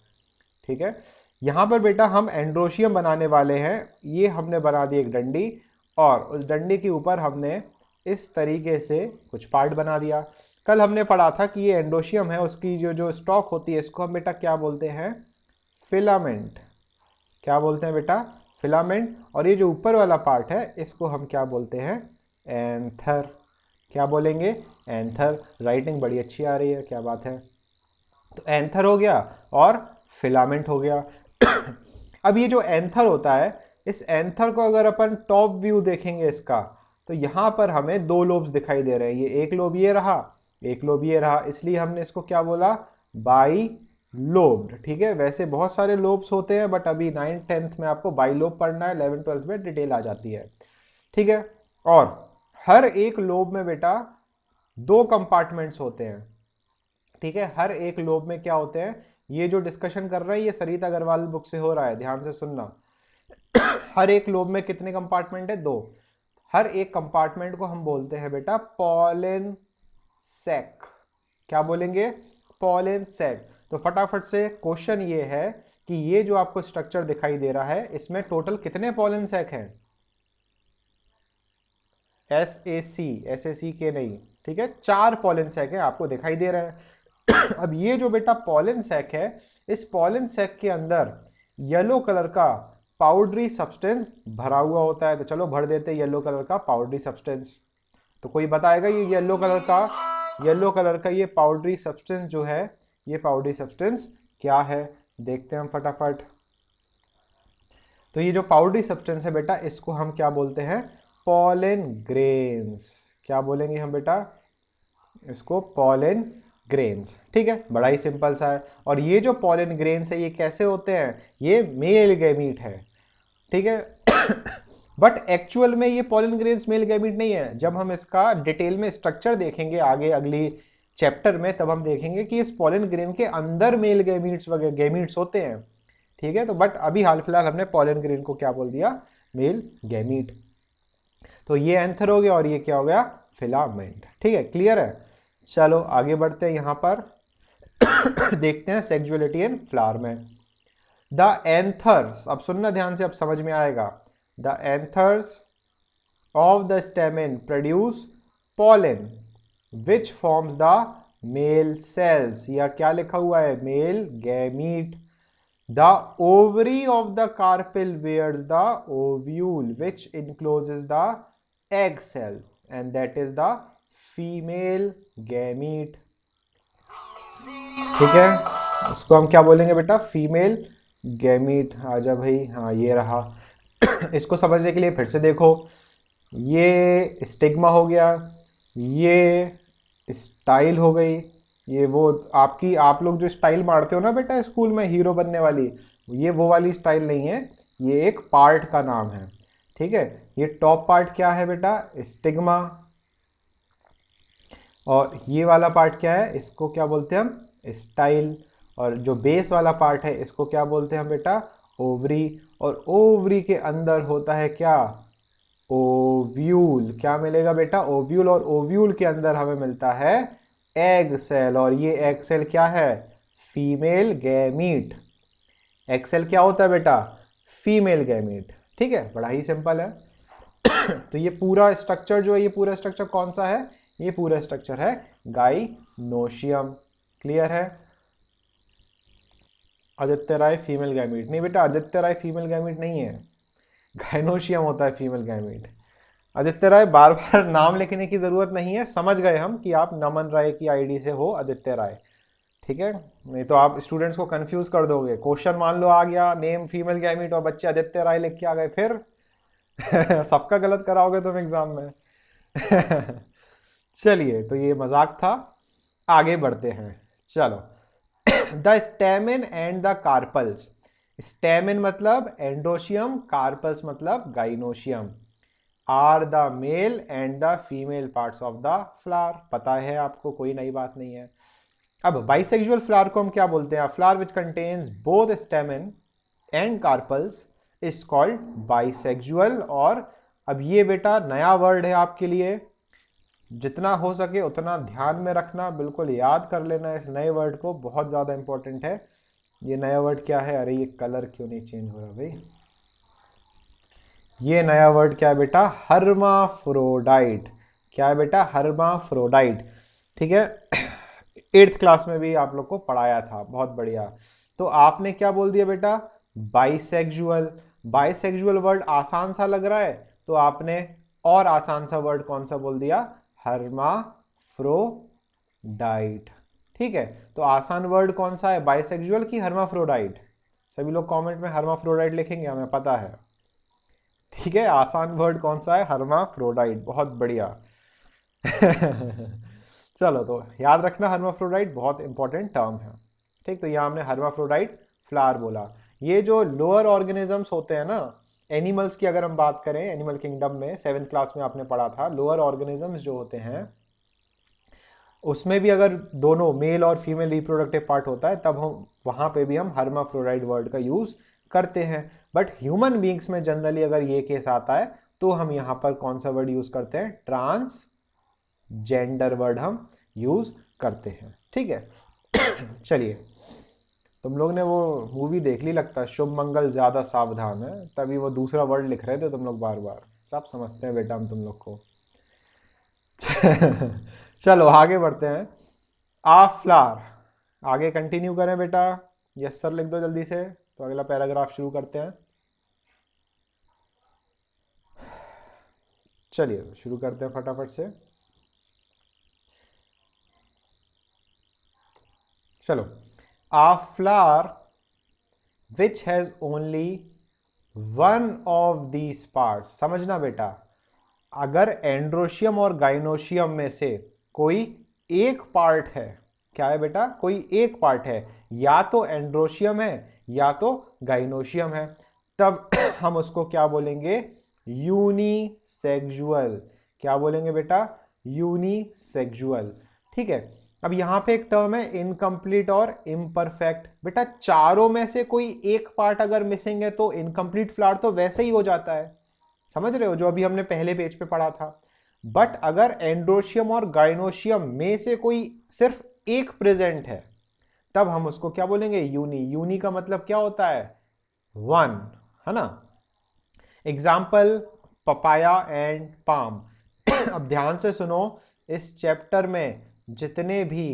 ठीक है, यहाँ पर बेटा हम एंड्रोशियम बनाने वाले हैं। ये हमने बना दी एक डंडी, और उस डंडी के ऊपर हमने इस तरीके से कुछ पार्ट बना दिया। कल हमने पढ़ा था कि ये एंड्रोशियम है, उसकी जो स्टॉक होती है, इसको हम बेटा क्या बोलते हैं, फिलामेंट। क्या बोलते हैं बेटा, फिलामेंट। और ये जो ऊपर वाला पार्ट है इसको हम क्या बोलते हैं, एंथर। क्या बोलेंगे, एंथर। राइटिंग बड़ी अच्छी आ रही है, क्या बात है। तो एंथर हो गया, और फिलामेंट हो गया। अब ये जो एंथर होता है, इस एंथर को अगर अपन टॉप व्यू देखेंगे इसका, तो यहाँ पर हमें दो लोब्स दिखाई दे रहे हैं। ये एक लोब ये रहा, एक लोब ये रहा, इसलिए हमने इसको क्या बोला, बाई लोब्ड। ठीक है, वैसे बहुत सारे लोब्स होते हैं, बट अभी 9th 10th में आपको बाई लोब पढ़ना है, 11th 12th में डिटेल आ जाती है। ठीक है, और हर एक लोब में बेटा दो कंपार्टमेंट्स होते हैं। ठीक है, हर एक लोब में क्या होते हैं, ये जो डिस्कशन कर रहे हैं ये सरिता अग्रवाल बुक से हो रहा है, ध्यान से सुनना। हर एक लोब में कितने कंपार्टमेंट है, दो। हर एक कंपार्टमेंट को हम बोलते हैं बेटा पॉलन सैक। क्या बोलेंगे, पॉलन सैक। तो फटाफट से क्वेश्चन ये है कि ये जो आपको स्ट्रक्चर दिखाई दे रहा है, इसमें टोटल कितने पॉलन सैक हैं, SAC के नहीं, ठीक है, 4 पॉलन सैक है, आपको दिखाई दे रहा है। अब ये जो बेटा पॉलन सैक है, इस पॉलन सैक के अंदर येलो कलर का पाउडरी सब्सटेंस भरा हुआ होता है। तो चलो भर देते हैं येलो कलर का पाउडरी सब्सटेंस। तो कोई बताएगा ये येलो कलर का ये पाउडरी सब्सटेंस जो है, ये पाउडरी सब्सटेंस क्या है, देखते हैं हम फटाफट। तो ये जो पाउडरी सब्सटेंस है बेटा, इसको हम क्या बोलते हैं, पॉलन ग्रेन्स। क्या बोलेंगे हम बेटा, इसको पॉलन ग्रेन्स। ठीक है, बड़ा ही सिंपल सा है। और ये जो पॉलन ग्रेन्स है ये कैसे होते हैं, ये मेल गैमीट है। ठीक है, बट एक्चुअल में ये पॉलन ग्रेन्स मेल गैमीट नहीं है। जब हम इसका डिटेल में स्ट्रक्चर देखेंगे आगे अगली चैप्टर में, तब हम देखेंगे कि इस पॉलन ग्रेन के अंदर मेल गैमीट्स वगैरह गैमीट्स होते हैं। ठीक है, तो बट अभी हाल फिलहाल हमने पॉलन ग्रेन को क्या बोल दिया, मेल गैमीट। तो ये एंथर हो गया और ये क्या हो गया, फिलामेंट। ठीक है, क्लियर है। चलो आगे बढ़ते हैं, यहां पर देखते हैं सेक्सुअलिटी इन फ्लावर में। द एंथर्स, अब सुनना ध्यान से, अब समझ में आएगा। The anthers of the stamen produce pollen which forms the male cells, या क्या लिखा हुआ है, male gamete. The ovary of the carpel wears the ovule which encloses the egg cell and that is the female gamete। ठीक है, इसको हम क्या बोलेंगे बेटा, फीमेल गैमीट। आजा भाई, हाँ ये रहा। इसको समझने के लिए फिर से देखो, ये स्टिग्मा हो गया, ये स्टाइल हो गई, ये वो आप लोग जो स्टाइल मारते हो ना बेटा स्कूल में हीरो बनने वाली, ये वो वाली स्टाइल नहीं है, ये एक पार्ट का नाम है। ठीक है, ये टॉप पार्ट क्या है बेटा, स्टिग्मा। और ये वाला पार्ट क्या है, इसको क्या बोलते हैं हम, स्टाइल। और जो बेस वाला पार्ट है इसको क्या बोलते हैं हम बेटा, ओवरी। और ओवरी के अंदर होता है क्या, ओव्यूल। क्या मिलेगा बेटा, ओव्यूल। और ओव्यूल के अंदर हमें मिलता है एग सेल। और ये एग सेल क्या है, फीमेल गैमीट। एग सेल क्या होता है बेटा, फीमेल गैमीट। ठीक है, बड़ा ही सिंपल है। तो ये पूरा स्ट्रक्चर जो है, ये पूरा स्ट्रक्चर कौन सा है, ये पूरा स्ट्रक्चर है गाइनोशियम। क्लियर है। आदित्य राय फीमेल गैमीट नहीं बेटा, आदित्य राय फीमेल गैमीट नहीं है, गाइनोशियम होता है फीमेल गैमीट। आदित्य राय बार बार नाम लिखने की जरूरत नहीं है, समझ गए हम कि आप नमन राय की आईडी से हो आदित्य राय। ठीक है, नहीं तो आप स्टूडेंट्स को कंफ्यूज कर दोगे। क्वेश्चन मान लो आ गया नेम फीमेल गैमीट और बच्चे आदित्य राय लिख के आ गए, फिर सबका गलत कराओगे तुम एग्जाम में। चलिए, तो ये मजाक था, आगे बढ़ते हैं। चलो, the stamen and the carpels. Stamen मतलब एंडोशियम, कार्पल्स मतलब gynoecium, are the male and the female parts of the flower. पता है आपको, कोई नई बात नहीं है। अब बाइसेक्सुअल फ्लावर को हम क्या बोलते हैं, flower which contains both stamen and carpals is called bisexual. और अब ये बेटा नया वर्ड है आपके लिए, जितना हो सके उतना ध्यान में रखना, बिल्कुल याद कर लेना इस नए वर्ड को, बहुत ज्यादा इंपॉर्टेंट है। ये नया वर्ड क्या है, अरे ये कलर क्यों नहीं चेंज हो रहा भाई, ये नया वर्ड क्या है बेटा, हर्माफ्रोडाइट। क्या है बेटा, हर्माफ्रोडाइट। ठीक है, 8th क्लास में भी आप लोग को पढ़ाया था, बहुत बढ़िया। तो आपने क्या बोल दिया बेटा, बाइसेक्सुअल। बाइसेक्सुअल वर्ड आसान सा लग रहा है, तो आपने और आसान सा वर्ड कौन सा बोल दिया, हर्माफ्रोडाइट। ठीक है, तो आसान वर्ड कौन सा है, बाइसेक्सुअल की हर्माफ्रोडाइट? सभी लोग कमेंट में हर्माफ्रोडाइट लिखेंगे, हमें पता है। ठीक है, आसान वर्ड कौन सा है, हर्माफ्रोडाइट, बहुत बढ़िया। चलो, तो याद रखना हर्माफ्रोडाइट बहुत इंपॉर्टेंट टर्म है। ठीक, तो यहाँ हमने हर्माफ्रोडाइट फ्लावर बोला। ये जो लोअर ऑर्गेनिजम्स होते हैं ना, एनिमल्स की अगर हम बात करें, एनिमल किंगडम में 7th क्लास में आपने पढ़ा था, लोअर ऑर्गेनिजम्स जो होते हैं उसमें भी अगर दोनों मेल और फीमेल रिप्रोडक्टिव पार्ट होता है, तब हम वहां पे भी हम हर्माफ्रोडाइट वर्ड का यूज करते हैं। बट ह्यूमन बींग्स में जनरली अगर ये केस आता है तो हम यहां पर कौन सा वर्ड यूज करते हैं, ट्रांस जेंडर वर्ड हम यूज करते हैं। ठीक है। चलिए, तुम लोग ने वो मूवी देख ली लगता है, शुभ मंगल ज्यादा सावधान है, तभी वो दूसरा वर्ड लिख रहे थे तुम लोग बार बार। सब समझते हैं बेटा हम तुम लोग को। चलो आगे बढ़ते हैं। आ फ्लावर, आगे कंटिन्यू करें बेटा। यस सर लिख दो जल्दी से, तो अगला पैराग्राफ शुरू करते हैं। चलिए तो शुरू करते हैं फटाफट से। चलो, a flower which has only one of these parts. समझना बेटा, अगर एंड्रोशियम और गाइनोशियम में से कोई एक पार्ट है, क्या है बेटा, कोई एक पार्ट है, या तो एंड्रोशियम है या तो गाइनोशियम है, तब हम उसको क्या बोलेंगे, यूनिसेक्सुअल। क्या बोलेंगे बेटा, यूनिसेक्सुअल। ठीक है। अब यहां पे एक टर्म है इनकम्प्लीट और इम्परफेक्ट। बेटा चारों में से कोई एक पार्ट अगर मिसिंग है तो इनकम्प्लीट फ्लावर तो वैसे ही हो जाता है, समझ रहे हो, जो अभी हमने पहले पेज पे पढ़ा था। बट अगर एंड्रोशियम और गाइनोशियम में से कोई सिर्फ एक प्रेजेंट है, तब हम उसको क्या बोलेंगे, यूनी। यूनी का मतलब क्या होता है, वन, है ना। Example, papaya and palm. अब ध्यान से सुनो, इस चैप्टर में जितने भी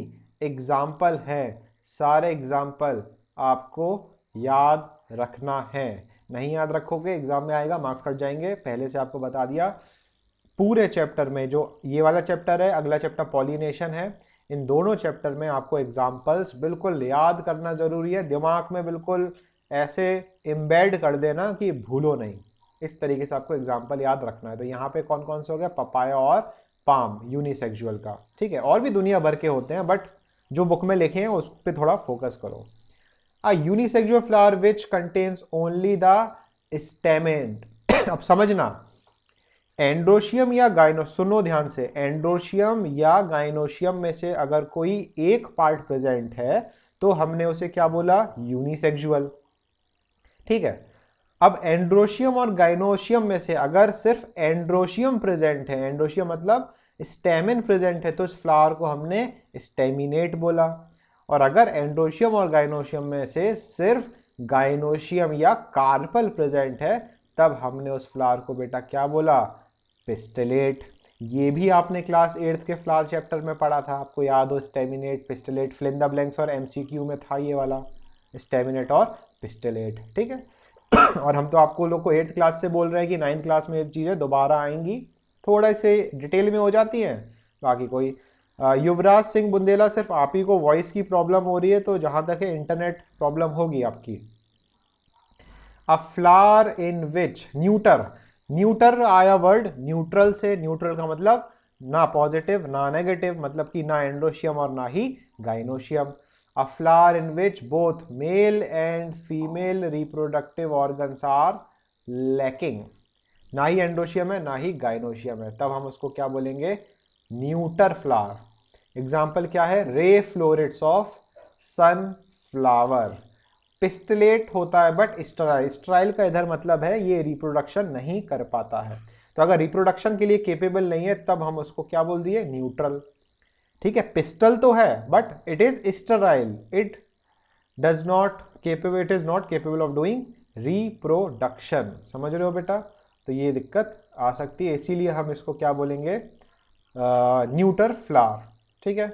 एग्जाम्पल हैं, सारे एग्जाम्पल आपको याद रखना है। नहीं याद रखोगे एग्जाम में आएगा, मार्क्स कट जाएंगे, पहले से आपको बता दिया। पूरे चैप्टर में, जो ये वाला चैप्टर है, अगला चैप्टर पॉलिनेशन है, इन दोनों चैप्टर में आपको एग्जाम्पल्स बिल्कुल याद करना जरूरी है, दिमाग में बिल्कुल ऐसे एम्बेड कर देना कि भूलो नहीं। इस तरीके से आपको एग्जाम्पल याद रखना है। तो यहाँ पे कौन कौन से हो गया, पपाया और पाम, यूनिसेक्सुअल का। ठीक है, और भी दुनिया भर के होते हैं, बट जो बुक में लिखे हैं उस पर थोड़ा फोकस करो। A unisexual flower which contains only the stamen। अब समझना, एंड्रोशियम या गाइनो, सुनो ध्यान से, एंड्रोशियम या गाइनोशियम में से अगर कोई एक पार्ट प्रेजेंट है तो हमने उसे क्या बोला, यूनिसेक्सुअल। ठीक है। अब एंड्रोशियम और गाइनोशियम में से अगर सिर्फ एंड्रोशियम प्रेजेंट है, एंड्रोशियम मतलब स्टेमिन प्रेजेंट है, तो इस फ्लावर को हमने स्टेमिनेट बोला। और अगर एंड्रोशियम और गाइनोशियम में से सिर्फ गाइनोशियम या कार्पल प्रेजेंट है, तब हमने उस फ्लावर को बेटा क्या बोला, पिस्टलेट। ये भी आपने क्लास 8th के फ्लावर चैप्टर में पढ़ा था, आपको याद हो, staminate, pistillate, fill in the blanks और एमसीक्यू में था ये वाला, स्टेमिनेट और पिस्टलेट। ठीक है। और हम तो आपको लोग को 8th क्लास से बोल रहे हैं कि 9th क्लास में ये चीज़ें दोबारा आएंगी, थोड़ा से डिटेल में हो जाती हैं, बाकी कोई। युवराज सिंह बुंदेला, सिर्फ आप ही को वॉइस की प्रॉब्लम हो रही है, तो जहां तक है इंटरनेट प्रॉब्लम होगी आपकी। अ flower in which, neuter, neuter आया वर्ड न्यूट्रल से, न्यूट्रल का मतलब ना पॉजिटिव ना नेगेटिव, मतलब कि ना एंड्रोशियम और ना ही gynoecium. A flower in which both male and female reproductive organs are lacking. ना ही एंड्रोशियम है ना ही गाइनोशियम है, तब हम उसको क्या बोलेंगे, न्यूटर फ्लावर। एग्जाम्पल क्या है, रे फ्लोरेट्स ऑफ सनफ्लावर। पिस्टलेट होता है बट स्टराइल, स्टराइल का इधर मतलब है ये रिप्रोडक्शन नहीं कर पाता है, तो अगर रिप्रोडक्शन के लिए केपेबल नहीं है तब हम उसको क्या बोल दिए, न्यूट्रल। ठीक है, पिस्टल तो है but it is Sterlite, it does not capable, it is not capable of doing reproduction. समझ रहे हो बेटा, तो ये दिक्कत आ सकती है, इसीलिए हम इसको क्या बोलेंगे, न्यूटर फ्लावर। ठीक है।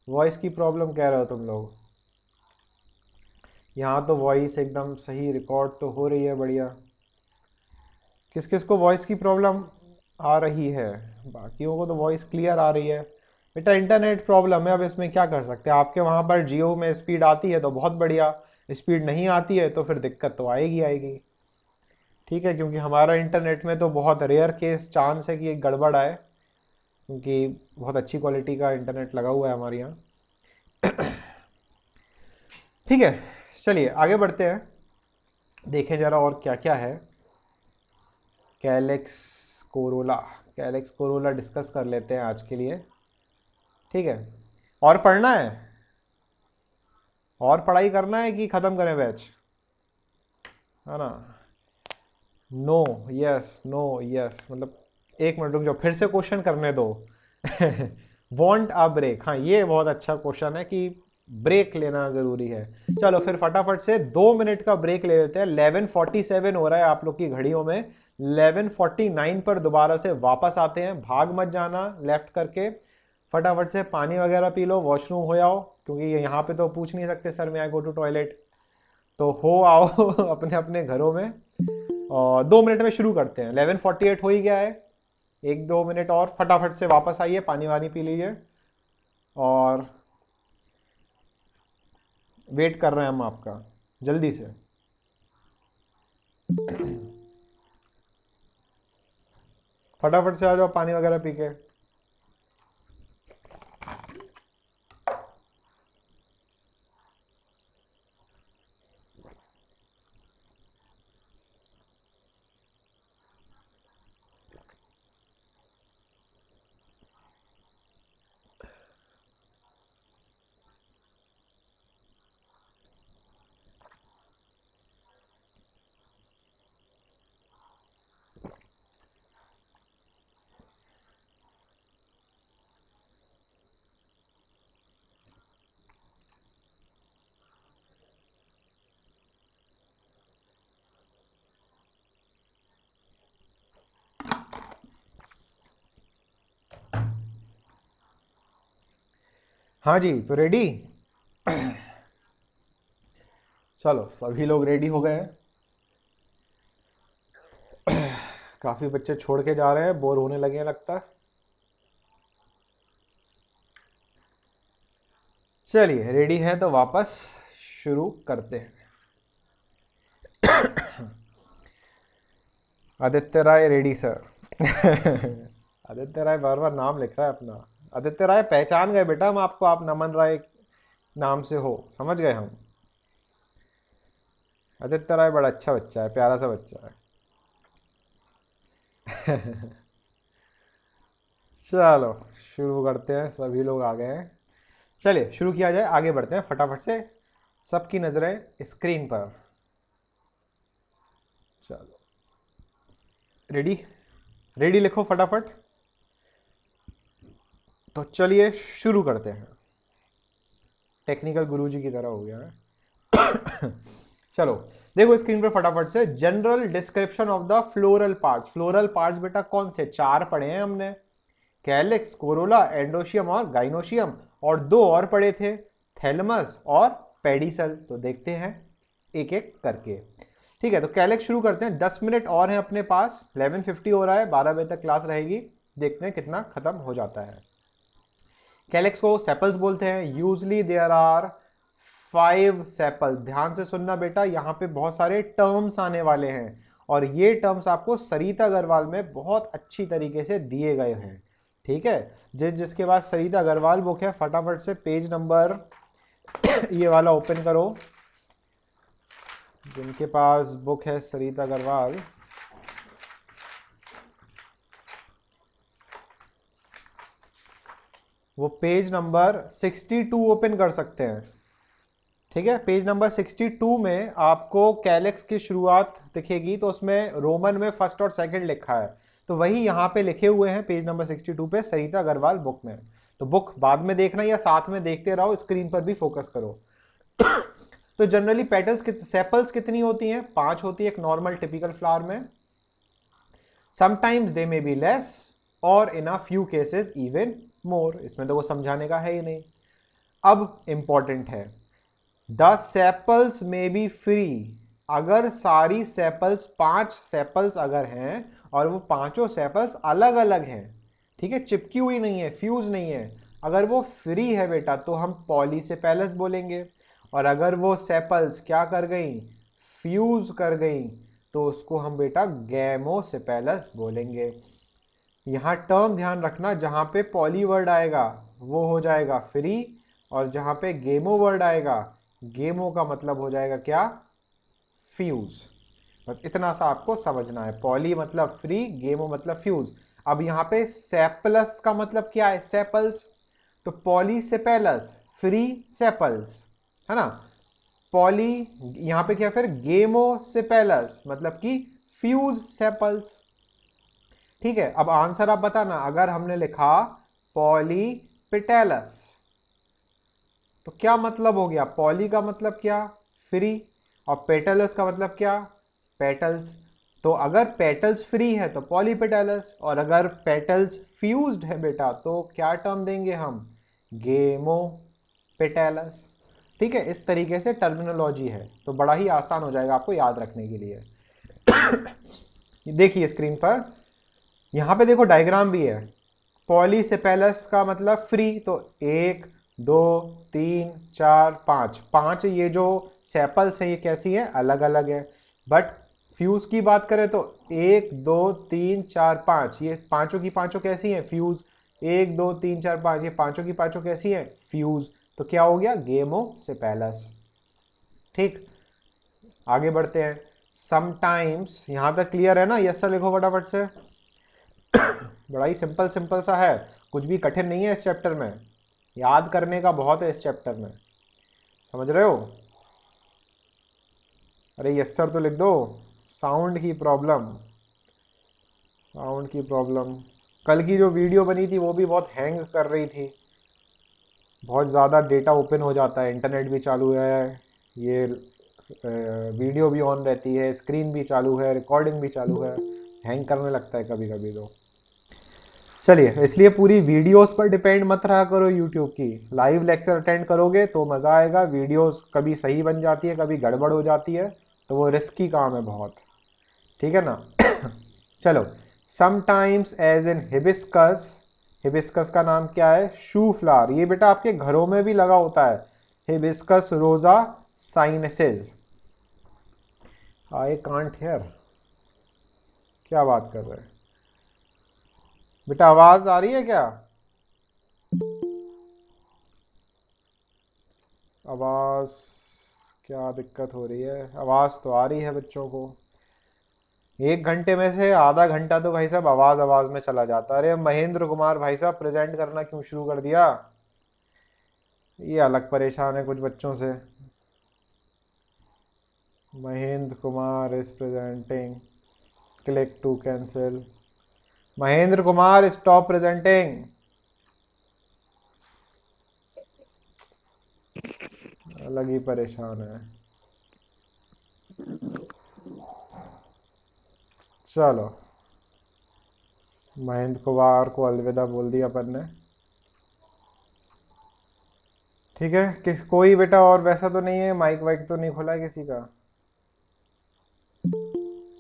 वॉइस की प्रॉब्लम कह रहे हो तुम लोग, यहाँ तो वॉइस एकदम सही रिकॉर्ड तो हो रही है, बढ़िया। किस किस को वॉइस की प्रॉब्लम आ रही है, बाकियों को तो वॉइस क्लियर आ रही है, बेटा इंटरनेट प्रॉब्लम है, अब इसमें क्या कर सकते हैं। आपके वहाँ पर जियो में स्पीड आती है तो बहुत बढ़िया, स्पीड नहीं आती है तो फिर दिक्कत तो आएगी आएगी। ठीक है, क्योंकि हमारा इंटरनेट में तो बहुत रेयर केस चांस है कि एक गड़बड़ आए, क्योंकि बहुत अच्छी क्वालिटी का इंटरनेट लगा हुआ है हमारे यहाँ। ठीक है, चलिए आगे बढ़ते हैं, देखें जरा और क्या क्या है। Calyx Corolla, calyx Corolla discuss कर लेते हैं आज के लिए। ठीक है, और पढ़ना है, और पढ़ाई करना है कि ख़त्म करें बैच, है ना। नो यस, नो यस, मतलब एक मिनट रुक जाओ, फिर से क्वेश्चन करने दो। वॉन्ट अ ब्रेक, हाँ ये बहुत अच्छा क्वेश्चन है कि ब्रेक लेना ज़रूरी है। चलो फिर फटाफट से 2 मिनट का ब्रेक ले लेते हैं। 11:47 हो रहा है आप लोग की घड़ियों में, 11:49 पर दोबारा से वापस आते हैं। भाग मत जाना लेफ्ट करके, फटाफट से पानी वगैरह पी लो, वॉशरूम हो आओ, क्योंकि ये यहाँ पे तो पूछ नहीं सकते सर मैं आई गो टू टॉयलेट, तो हो आओ अपने अपने घरों में। और 2 मिनट में शुरू करते हैं। 11:48 हो ही गया है, 1-2 मिनट और फटाफट से वापस आइए, पानी वानी पी लीजिए, और वेट कर रहे हैं हम आपका, जल्दी से। फटाफट से आ जाओ पानी वगैरह पी के। हाँ जी, तो रेडी। चलो सभी लोग रेडी हो गए हैं। काफ़ी बच्चे छोड़ के जा रहे हैं, बोर होने लगे हैं लगता है। चलिए रेडी हैं तो वापस शुरू करते हैं। आदित्य राय रेडी सर। आदित्य राय बार बार नाम लिख रहा है अपना। आदित्य राय पहचान गए बेटा हम आपको, आप नमन राय नाम से हो, समझ गए हम। आदित्य राय बड़ा अच्छा बच्चा है, प्यारा सा बच्चा है। चलो शुरू करते हैं, सभी लोग आ गए हैं। चलिए शुरू किया जाए, आगे बढ़ते हैं फटाफट से, सबकी नजरें स्क्रीन पर। चलो रेडी, रेडी लिखो फटाफट। तो चलिए शुरू करते हैं, टेक्निकल गुरुजी की तरह हो गया है। चलो देखो स्क्रीन पर फटाफट से, general description of the floral parts. Floral parts बेटा कौन से 4 पढ़े हैं हमने, कैलिक्स, कोरोला, एंडोशियम और गाइनोशियम, और 2 और पढ़े थे, थैलमस और पेडिसल। तो देखते हैं एक एक करके। ठीक है, तो कैलिक्स शुरू करते हैं। 10 मिनट और हैं अपने पास, 11:50 हो रहा है, 12 बजे तक क्लास रहेगी, देखते हैं कितना खत्म हो जाता है। कैलिक्स को सेपल्स बोलते हैं। Usually there are 5 sepal. ध्यान से सुनना बेटा, यहाँ पे बहुत सारे टर्म्स आने वाले हैं, और ये टर्म्स आपको सरिता अग्रवाल में बहुत अच्छी तरीके से दिए गए हैं। ठीक है, जिसके बाद सरिता अग्रवाल बुक है, फटाफट से पेज नंबर ये वाला ओपन करो। जिनके पास बुक है सरिता अग्रवाल, वो पेज नंबर 62 ओपन कर सकते हैं। ठीक है, पेज नंबर 62 में आपको कैलिक्स की शुरुआत दिखेगी, तो उसमें रोमन में फर्स्ट और सेकंड लिखा है, तो वही यहाँ पे लिखे हुए हैं पेज नंबर 62 पे सरिता अग्रवाल बुक में। तो बुक बाद में देखना या साथ में देखते रहो, स्क्रीन पर भी फोकस करो। तो जनरली पेटल्स सेपल्स कितनी होती हैं, 5 होती है एक नॉर्मल टिपिकल फ्लावर में। Sometimes they may be less और in a few cases even more. इसमें तो वो समझाने का है ही नहीं। अब इंपॉर्टेंट है, the sepals may be free. अगर सारी सेपल्स 5 सेपल्स अगर हैं और वो पांचों सेपल्स अलग अलग हैं, ठीक है, चिपकी हुई नहीं है, फ्यूज नहीं है, अगर वो फ्री है बेटा तो हम पॉलीसेपेलस बोलेंगे, और अगर वो सेपल्स क्या कर गई, फ्यूज कर गई, तो उसको हम बेटा गैमोसेपेलस बोलेंगे। यहाँ टर्म ध्यान रखना, जहाँ पे पॉली वर्ड आएगा वो हो जाएगा फ्री, और जहाँ पे गेमो वर्ड आएगा, गेमो का मतलब हो जाएगा क्या, फ्यूज। बस इतना सा आपको समझना है, पॉली मतलब फ्री, गेमो मतलब फ्यूज। अब यहाँ पे सेपलस का मतलब क्या है, सेपल्स, तो पॉलीसेपेलस फ्री सेपल्स, है ना। पॉली यहाँ पे क्या, फिर गेमोसेपेलस मतलब कि फ्यूज सेपल्स। ठीक है, अब आंसर आप बताना, अगर हमने लिखा पॉलीपेटेलस तो क्या मतलब हो गया, पॉली का मतलब क्या, फ्री, और पेटलस का मतलब क्या, पेटल्स। तो अगर पेटल्स फ्री है तो पॉलीपेटलस, और अगर पेटल्स फ्यूज्ड है बेटा तो क्या टर्म देंगे हम, गेमोपेटेलस। ठीक है, इस तरीके से टर्मिनोलॉजी है, तो बड़ा ही आसान हो जाएगा आपको याद रखने के लिए। देखिए स्क्रीन पर, यहाँ पे देखो डायग्राम भी है। पॉलीसेपेलस का मतलब फ्री, तो 1 2 3 4 5, 5 ये जो सेपल्स हैं ये कैसी हैं, अलग अलग है। बट फ्यूज की बात करें तो 1 2 3 4 5, ये पांचों की पांचों कैसी हैं, फ्यूज। 1 2 3 4 5, ये पांचों की पांचों कैसी हैं, फ्यूज। तो क्या हो गया, गेमोसेपेलस। ठीक, आगे बढ़ते हैं। समटाइम्स, यहां तक क्लियर है ना, यस सर लिखो फटाफट से। बड़ा ही सिंपल सिंपल सा है, कुछ भी कठिन नहीं है इस चैप्टर में, याद करने का बहुत है इस चैप्टर में, समझ रहे हो। अरे यस सर तो लिख दो, साउंड की प्रॉब्लम, साउंड की प्रॉब्लम। कल की जो वीडियो बनी थी वो भी बहुत हैंग कर रही थी, बहुत ज़्यादा डेटा ओपन हो जाता है, इंटरनेट भी चालू है, ये वीडियो भी ऑन रहती है, स्क्रीन भी चालू है, रिकॉर्डिंग भी चालू है, हैंग करने लगता है कभी कभी तो। चलिए, इसलिए पूरी वीडियोस पर डिपेंड मत रहा करो यूट्यूब की, लाइव लेक्चर अटेंड करोगे तो मज़ा आएगा। वीडियोस कभी सही बन जाती है, कभी गड़बड़ हो जाती है, तो वो रिस्की काम है बहुत, ठीक है ना। चलो, sometimes as in hibiscus, hibiscus का नाम क्या है, शू फ्लावर, ये बेटा आपके घरों में भी लगा होता है, हिबिस्कस रोजा साइनेसिस। आई कांट हियर, क्या बात कर रहे हैं बेटा, आवाज आ रही है क्या, आवाज, क्या दिक्कत हो रही है, आवाज तो आ रही है बच्चों को। 1 घंटे में से आधा घंटा तो भाई साहब आवाज आवाज में चला जाता है। अरे महेंद्र कुमार भाई साहब प्रेजेंट करना क्यों शुरू कर दिया, ये अलग परेशान है कुछ बच्चों से। Mahendra Kumar is presenting, click to cancel, Mahendra Kumar stop presenting, अलग ही परेशान है। चलो, महेंद्र कुमार को अलविदा बोल दिया अपन ने, ठीक है। किस कोई बेटा और वैसा तो नहीं है, माइक वाइक तो नहीं खुला है किसी का,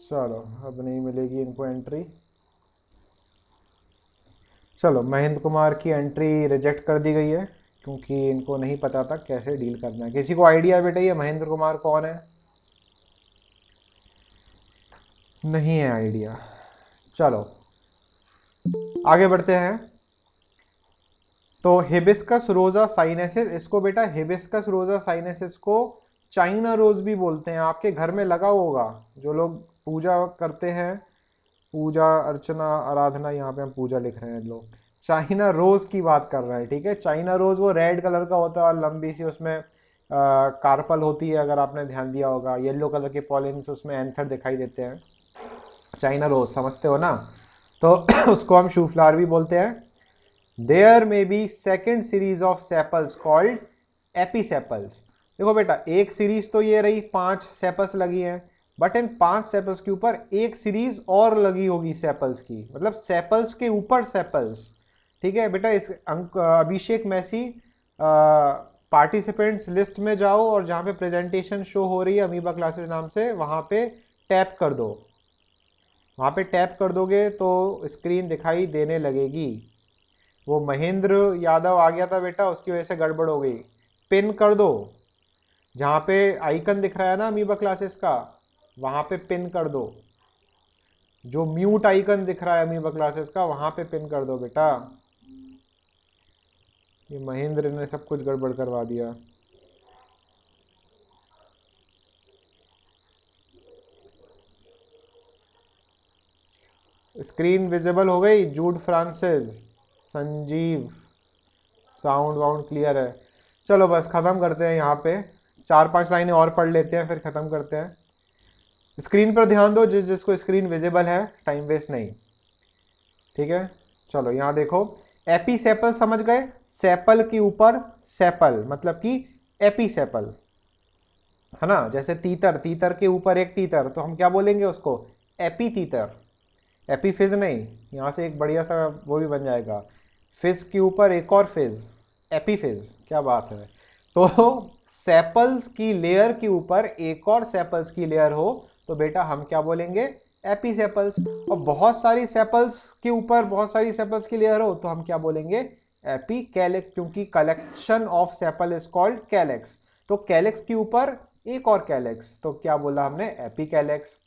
चलो अब नहीं मिलेगी इनको एंट्री। चलो, महेंद्र कुमार की एंट्री रिजेक्ट कर दी गई है, क्योंकि इनको नहीं पता था कैसे डील करना है। किसी को आइडिया है बेटा ये महेंद्र कुमार कौन है, नहीं है आइडिया। चलो आगे बढ़ते हैं। तो हिबिस्कस रोजा साइनेसिस, इसको बेटा हिबिस्कस रोजा साइनेसिस को चाइना रोज भी बोलते हैं, आपके घर में लगा होगा, जो लोग पूजा करते हैं, पूजा अर्चना आराधना, यहाँ पे हम पूजा लिख रहे हैं लोग, चाइना रोज की बात कर रहे हैं, ठीक है। चाइना रोज वो रेड कलर का होता है और लंबी सी उसमें कार्पल होती है, अगर आपने ध्यान दिया होगा, येलो कलर के पॉलिन्स उसमें एंथर दिखाई देते हैं, चाइना रोज समझते हो ना, तो उसको हम शू फ्लावर भी बोलते हैं। There may be second series of sepals called episepals. देखो बेटा, एक सीरीज तो ये रही, 5 सेपल्स लगी हैं, बट इन 5 सेपल्स के ऊपर एक सीरीज और लगी होगी सेपल्स की, मतलब सेपल्स के ऊपर सेपल्स, ठीक है बेटा। इस अभिषेक मैसी पार्टिसिपेंट्स लिस्ट में जाओ, और जहाँ पे प्रेजेंटेशन शो हो रही है अमीबा क्लासेस नाम से, वहाँ पे टैप कर दो, वहाँ पे टैप कर दोगे तो स्क्रीन दिखाई देने लगेगी, वो महेंद्र यादव आ गया था बेटा, उसकी वजह से गड़बड़ हो गई। पिन कर दो, जहाँ पे आइकन दिख रहा है ना अमीबा क्लासेस का, वहाँ पे पिन कर दो। जो म्यूट आइकन दिख रहा है अमीबा क्लासेस का, वहाँ पे पिन कर दो बेटा। ये महेंद्र ने सब कुछ गड़बड़ करवा दिया। स्क्रीन विजिबल हो गई? जूड फ्रांसिस, संजीव, साउंड वाउंड क्लियर है। चलो बस ख़त्म करते हैं यहाँ पे, 4-5 लाइनें और पढ़ लेते हैं फिर ख़त्म करते हैं। स्क्रीन पर ध्यान दो, जिसको स्क्रीन विजिबल है, टाइम वेस्ट नहीं, ठीक है। चलो यहाँ देखो, एपीसेपल समझ गए? सेपल के ऊपर सेपल, मतलब कि एपीसेपल, है ना। जैसे तीतर, तीतर के ऊपर एक तीतर, तो हम क्या बोलेंगे उसको? एपी तीतर। एपीफिज नहीं, यहाँ से एक बढ़िया सा वो भी बन जाएगा, फिज के ऊपर एक और फिज, एपीफिज। क्या बात है। तो सेपल्स की लेयर के ऊपर एक और सेपल्स की लेयर हो तो बेटा हम क्या बोलेंगे? एपीसेपल्स। और बहुत सारी सेपल्स के ऊपर बहुत सारी सेपल्स की लेयर हो तो हम क्या बोलेंगे? एपीकैलिक्स, क्योंकि collection of sepal is called calyx. तो कैलेक्स के ऊपर एक और कैलेक्स, तो क्या बोला हमने? एपीकैलेक्स।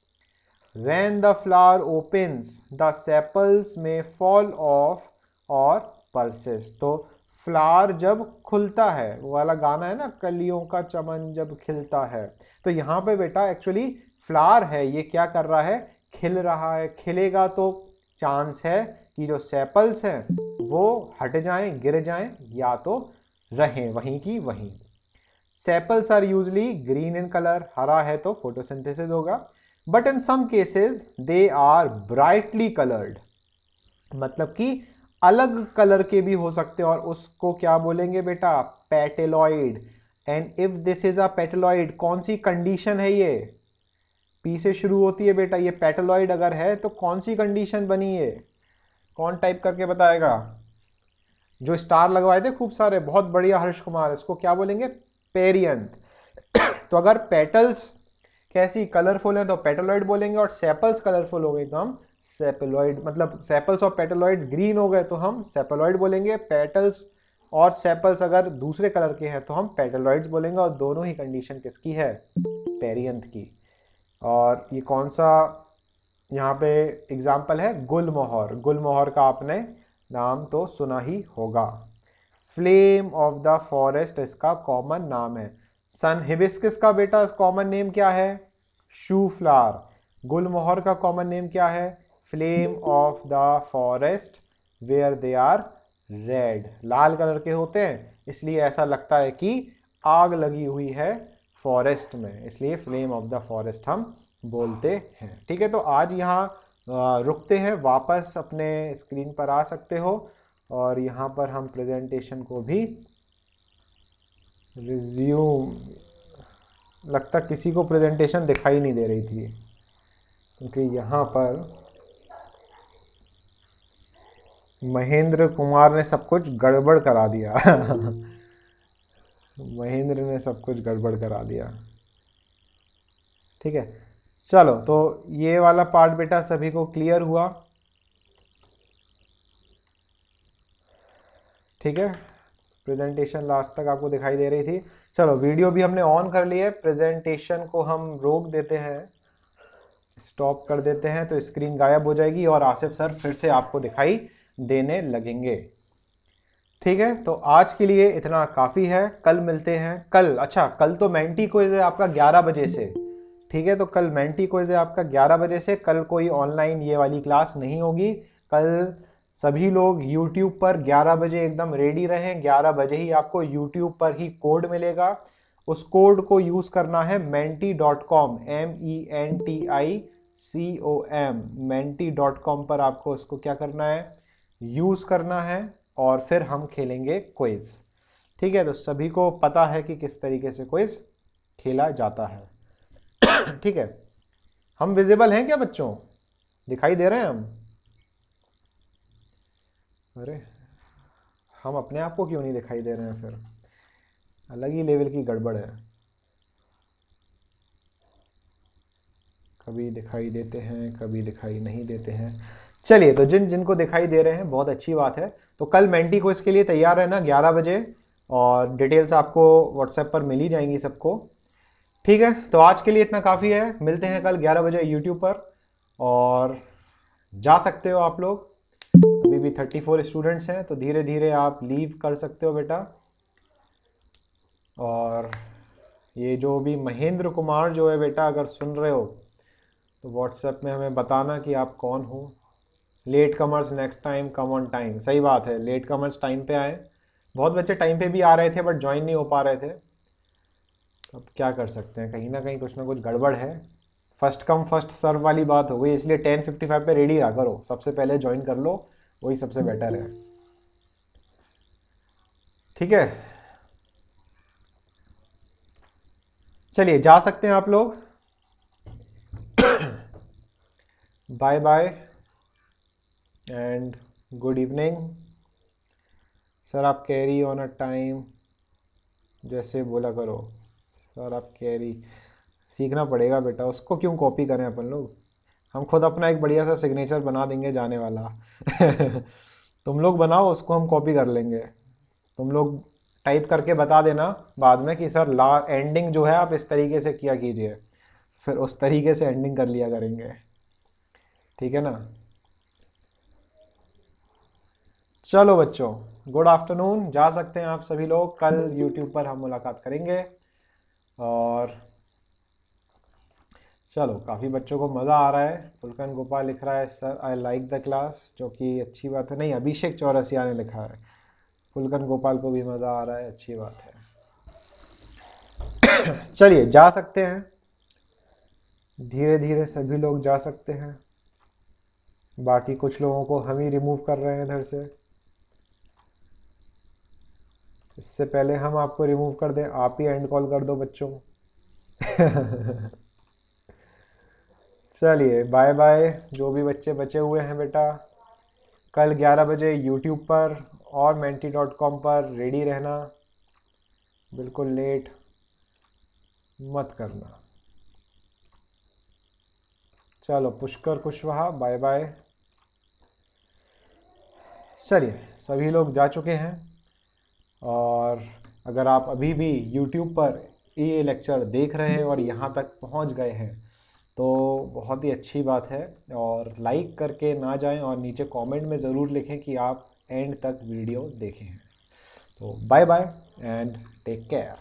When the flower opens, the sepals may fall off और persist। तो फ्लावर जब खुलता है, वो वाला गाना है ना, कलियों का चमन जब खिलता है, तो यहाँ पे बेटा एक्चुअली फ्लावर है, ये क्या कर रहा है? खिल रहा है। खिलेगा तो चांस है कि जो सेपल्स हैं वो हट जाएं, गिर जाएं, या तो रहें वहीं की वहीं। Sepals are usually green in colour, हरा है तो फोटोसिंथेसिस होगा। But in some cases they are brightly coloured, मतलब कि अलग कलर के भी हो सकते हैं, और उसको क्या बोलेंगे बेटा? Petaloid. And if this is a petaloid, कौन सी कंडीशन है ये? पी से शुरू होती है बेटा। ये पेटेलॉइड अगर है तो कौन सी कंडीशन बनी है? कौन टाइप करके बताएगा? जो स्टार लगवाए थे खूब सारे, बहुत बढ़िया हर्ष कुमार, इसको क्या बोलेंगे? पेरियंथ। तो अगर पेटल्स कैसी कलरफुल है तो पेटलॉइड बोलेंगे, और सेपल्स कलरफुल हो गई तो हम सेपेलॉइड, मतलब सेपल्स और पेटलॉइड ग्रीन हो गए तो हम सेपेलॉइड बोलेंगे। पेटल्स और सेपल्स अगर दूसरे कलर के हैं तो हम पेटलॉइड्स बोलेंगे, और दोनों ही कंडीशन किसकी है? पेरियंथ की। और ये कौन सा यहाँ पे एग्जाम्पल है? गुलमोहर। गुलमोहर का आपने नाम तो सुना ही होगा। फ्लेम ऑफ द फॉरेस्ट इसका कॉमन नाम है। सन हिबिस्किस का बेटा कॉमन नेम क्या है? शू फ्लावर। गुलमोहर का कॉमन नेम क्या है? Flame of the forest where they are red. लाल कलर के होते हैं, इसलिए ऐसा लगता है कि आग लगी हुई है फॉरेस्ट में, इसलिए फ्लेम ऑफ द फॉरेस्ट हम बोलते हैं। ठीक है, तो आज यहाँ रुकते हैं, वापस अपने स्क्रीन पर आ सकते हो, और यहाँ पर हम प्रेजेंटेशन को भी रिज्यूम। लगता किसी को प्रेजेंटेशन दिखाई नहीं दे रही थी, क्योंकि यहाँ पर महेंद्र कुमार ने सब कुछ गड़बड़ करा दिया। महेंद्र ने सब कुछ गड़बड़ करा दिया। ठीक है, चलो, तो ये वाला पार्ट बेटा सभी को क्लियर हुआ? ठीक है, प्रेजेंटेशन लास्ट तक आपको दिखाई दे रही थी। चलो, वीडियो भी हमने ऑन कर ली है, प्रेजेंटेशन को हम रोक देते हैं, स्टॉप कर देते हैं, तो स्क्रीन गायब हो जाएगी और आसिफ सर फिर से आपको दिखाई देने लगेंगे। ठीक है, तो आज के लिए इतना काफ़ी है, कल मिलते हैं। कल, अच्छा, कल तो मेंटी क्विज है आपका 11 बजे से। ठीक है, तो कल मेंटी क्विज है आपका 11 बजे से। कल कोई ऑनलाइन ये वाली क्लास नहीं होगी। कल सभी लोग YouTube पर 11 बजे एकदम रेडी रहें। 11 बजे ही आपको YouTube पर ही कोड मिलेगा। उस कोड को यूज़ करना है menti.com, MENTICOM, menti.com पर आपको उसको क्या करना है? यूज़ करना है, और फिर हम खेलेंगे क्विज। ठीक है, तो सभी को पता है कि किस तरीके से क्विज खेला जाता है। ठीक है, हम विजिबल हैं क्या बच्चों? दिखाई दे रहे हैं हम? अरे, हम अपने आप को क्यों नहीं दिखाई दे रहे हैं? फिर अलग ही लेवल की गड़बड़ है। कभी दिखाई देते हैं, कभी दिखाई नहीं देते हैं। चलिए, तो जिनको दिखाई दे रहे हैं बहुत अच्छी बात है। तो कल मेंटी को इसके लिए तैयार रहना 11 बजे, और डिटेल्स आपको व्हाट्सएप पर मिल ही जाएंगी सबको। ठीक है, तो आज के लिए इतना काफ़ी है। मिलते हैं कल 11 बजे यूट्यूब पर, और जा सकते हो आप लोग। अभी भी 34 स्टूडेंट्स हैं, तो धीरे धीरे आप लीव कर सकते हो बेटा। और ये जो भी महेंद्र कुमार जो है बेटा, अगर सुन रहे हो तो व्हाट्सएप में हमें बताना कि आप कौन हो। Late comers next time come on time, सही बात है, लेट कमर्स टाइम पे आए। बहुत बच्चे टाइम पे भी आ रहे थे बट ज्वाइन नहीं हो पा रहे थे। अब क्या कर सकते हैं, कहीं ना कुछ गड़बड़ है। फर्स्ट कम फर्स्ट सर्व वाली बात हो गई, इसलिए 10:55 पे रेडी रहा करो, सबसे पहले ज्वाइन कर लो, वही सबसे बेटर है। ठीक है, चलिए जा सकते हैं आप लोग। Bye bye and good evening. Sir आप कैरी ऑन अ टाइम जैसे बोला करो। सर आप कैरी सीखना पड़ेगा बेटा, उसको क्यों कॉपी करें अपन लोग, हम खुद अपना एक बढ़िया सा सिग्नेचर बना देंगे जाने वाला। तुम लोग बनाओ, उसको हम कॉपी कर लेंगे। तुम लोग टाइप करके बता देना बाद में कि सर ला एंडिंग जो है आप इस तरीके से किया कीजिए, फिर उस तरीके से एंडिंग कर लिया करेंगे। ठीक है ना। चलो बच्चों, गुड आफ्टरनून, जा सकते हैं आप सभी लोग। कल यूट्यूब पर हम मुलाकात करेंगे। और चलो, काफ़ी बच्चों को मज़ा आ रहा है। फुलकन गोपाल लिख रहा है sir I like the class, जो कि अच्छी बात है। नहीं, अभिषेक चौरसिया ने लिखा है फुलकन गोपाल को भी मज़ा आ रहा है, अच्छी बात है। चलिए जा सकते हैं, धीरे धीरे सभी लोग जा सकते हैं। बाकी कुछ लोगों को हम ही रिमूव कर रहे हैं इधर से। इससे पहले हम आपको रिमूव कर दें, आप ही एंड कॉल कर दो बच्चों। चलिए बाय बाय, जो भी बच्चे बचे हुए हैं बेटा, कल 11 बजे यूट्यूब पर और menti.com पर रेडी रहना, बिल्कुल लेट मत करना। चलो पुष्कर कुशवाहा बाय बाय। चलिए सभी लोग जा चुके हैं, और अगर आप अभी भी YouTube पर ये लेक्चर देख रहे हैं और यहाँ तक पहुँच गए हैं तो बहुत ही अच्छी बात है। और लाइक करके ना जाएं, और नीचे कमेंट में ज़रूर लिखें कि आप एंड तक वीडियो देखे हैं। तो bye bye and take care.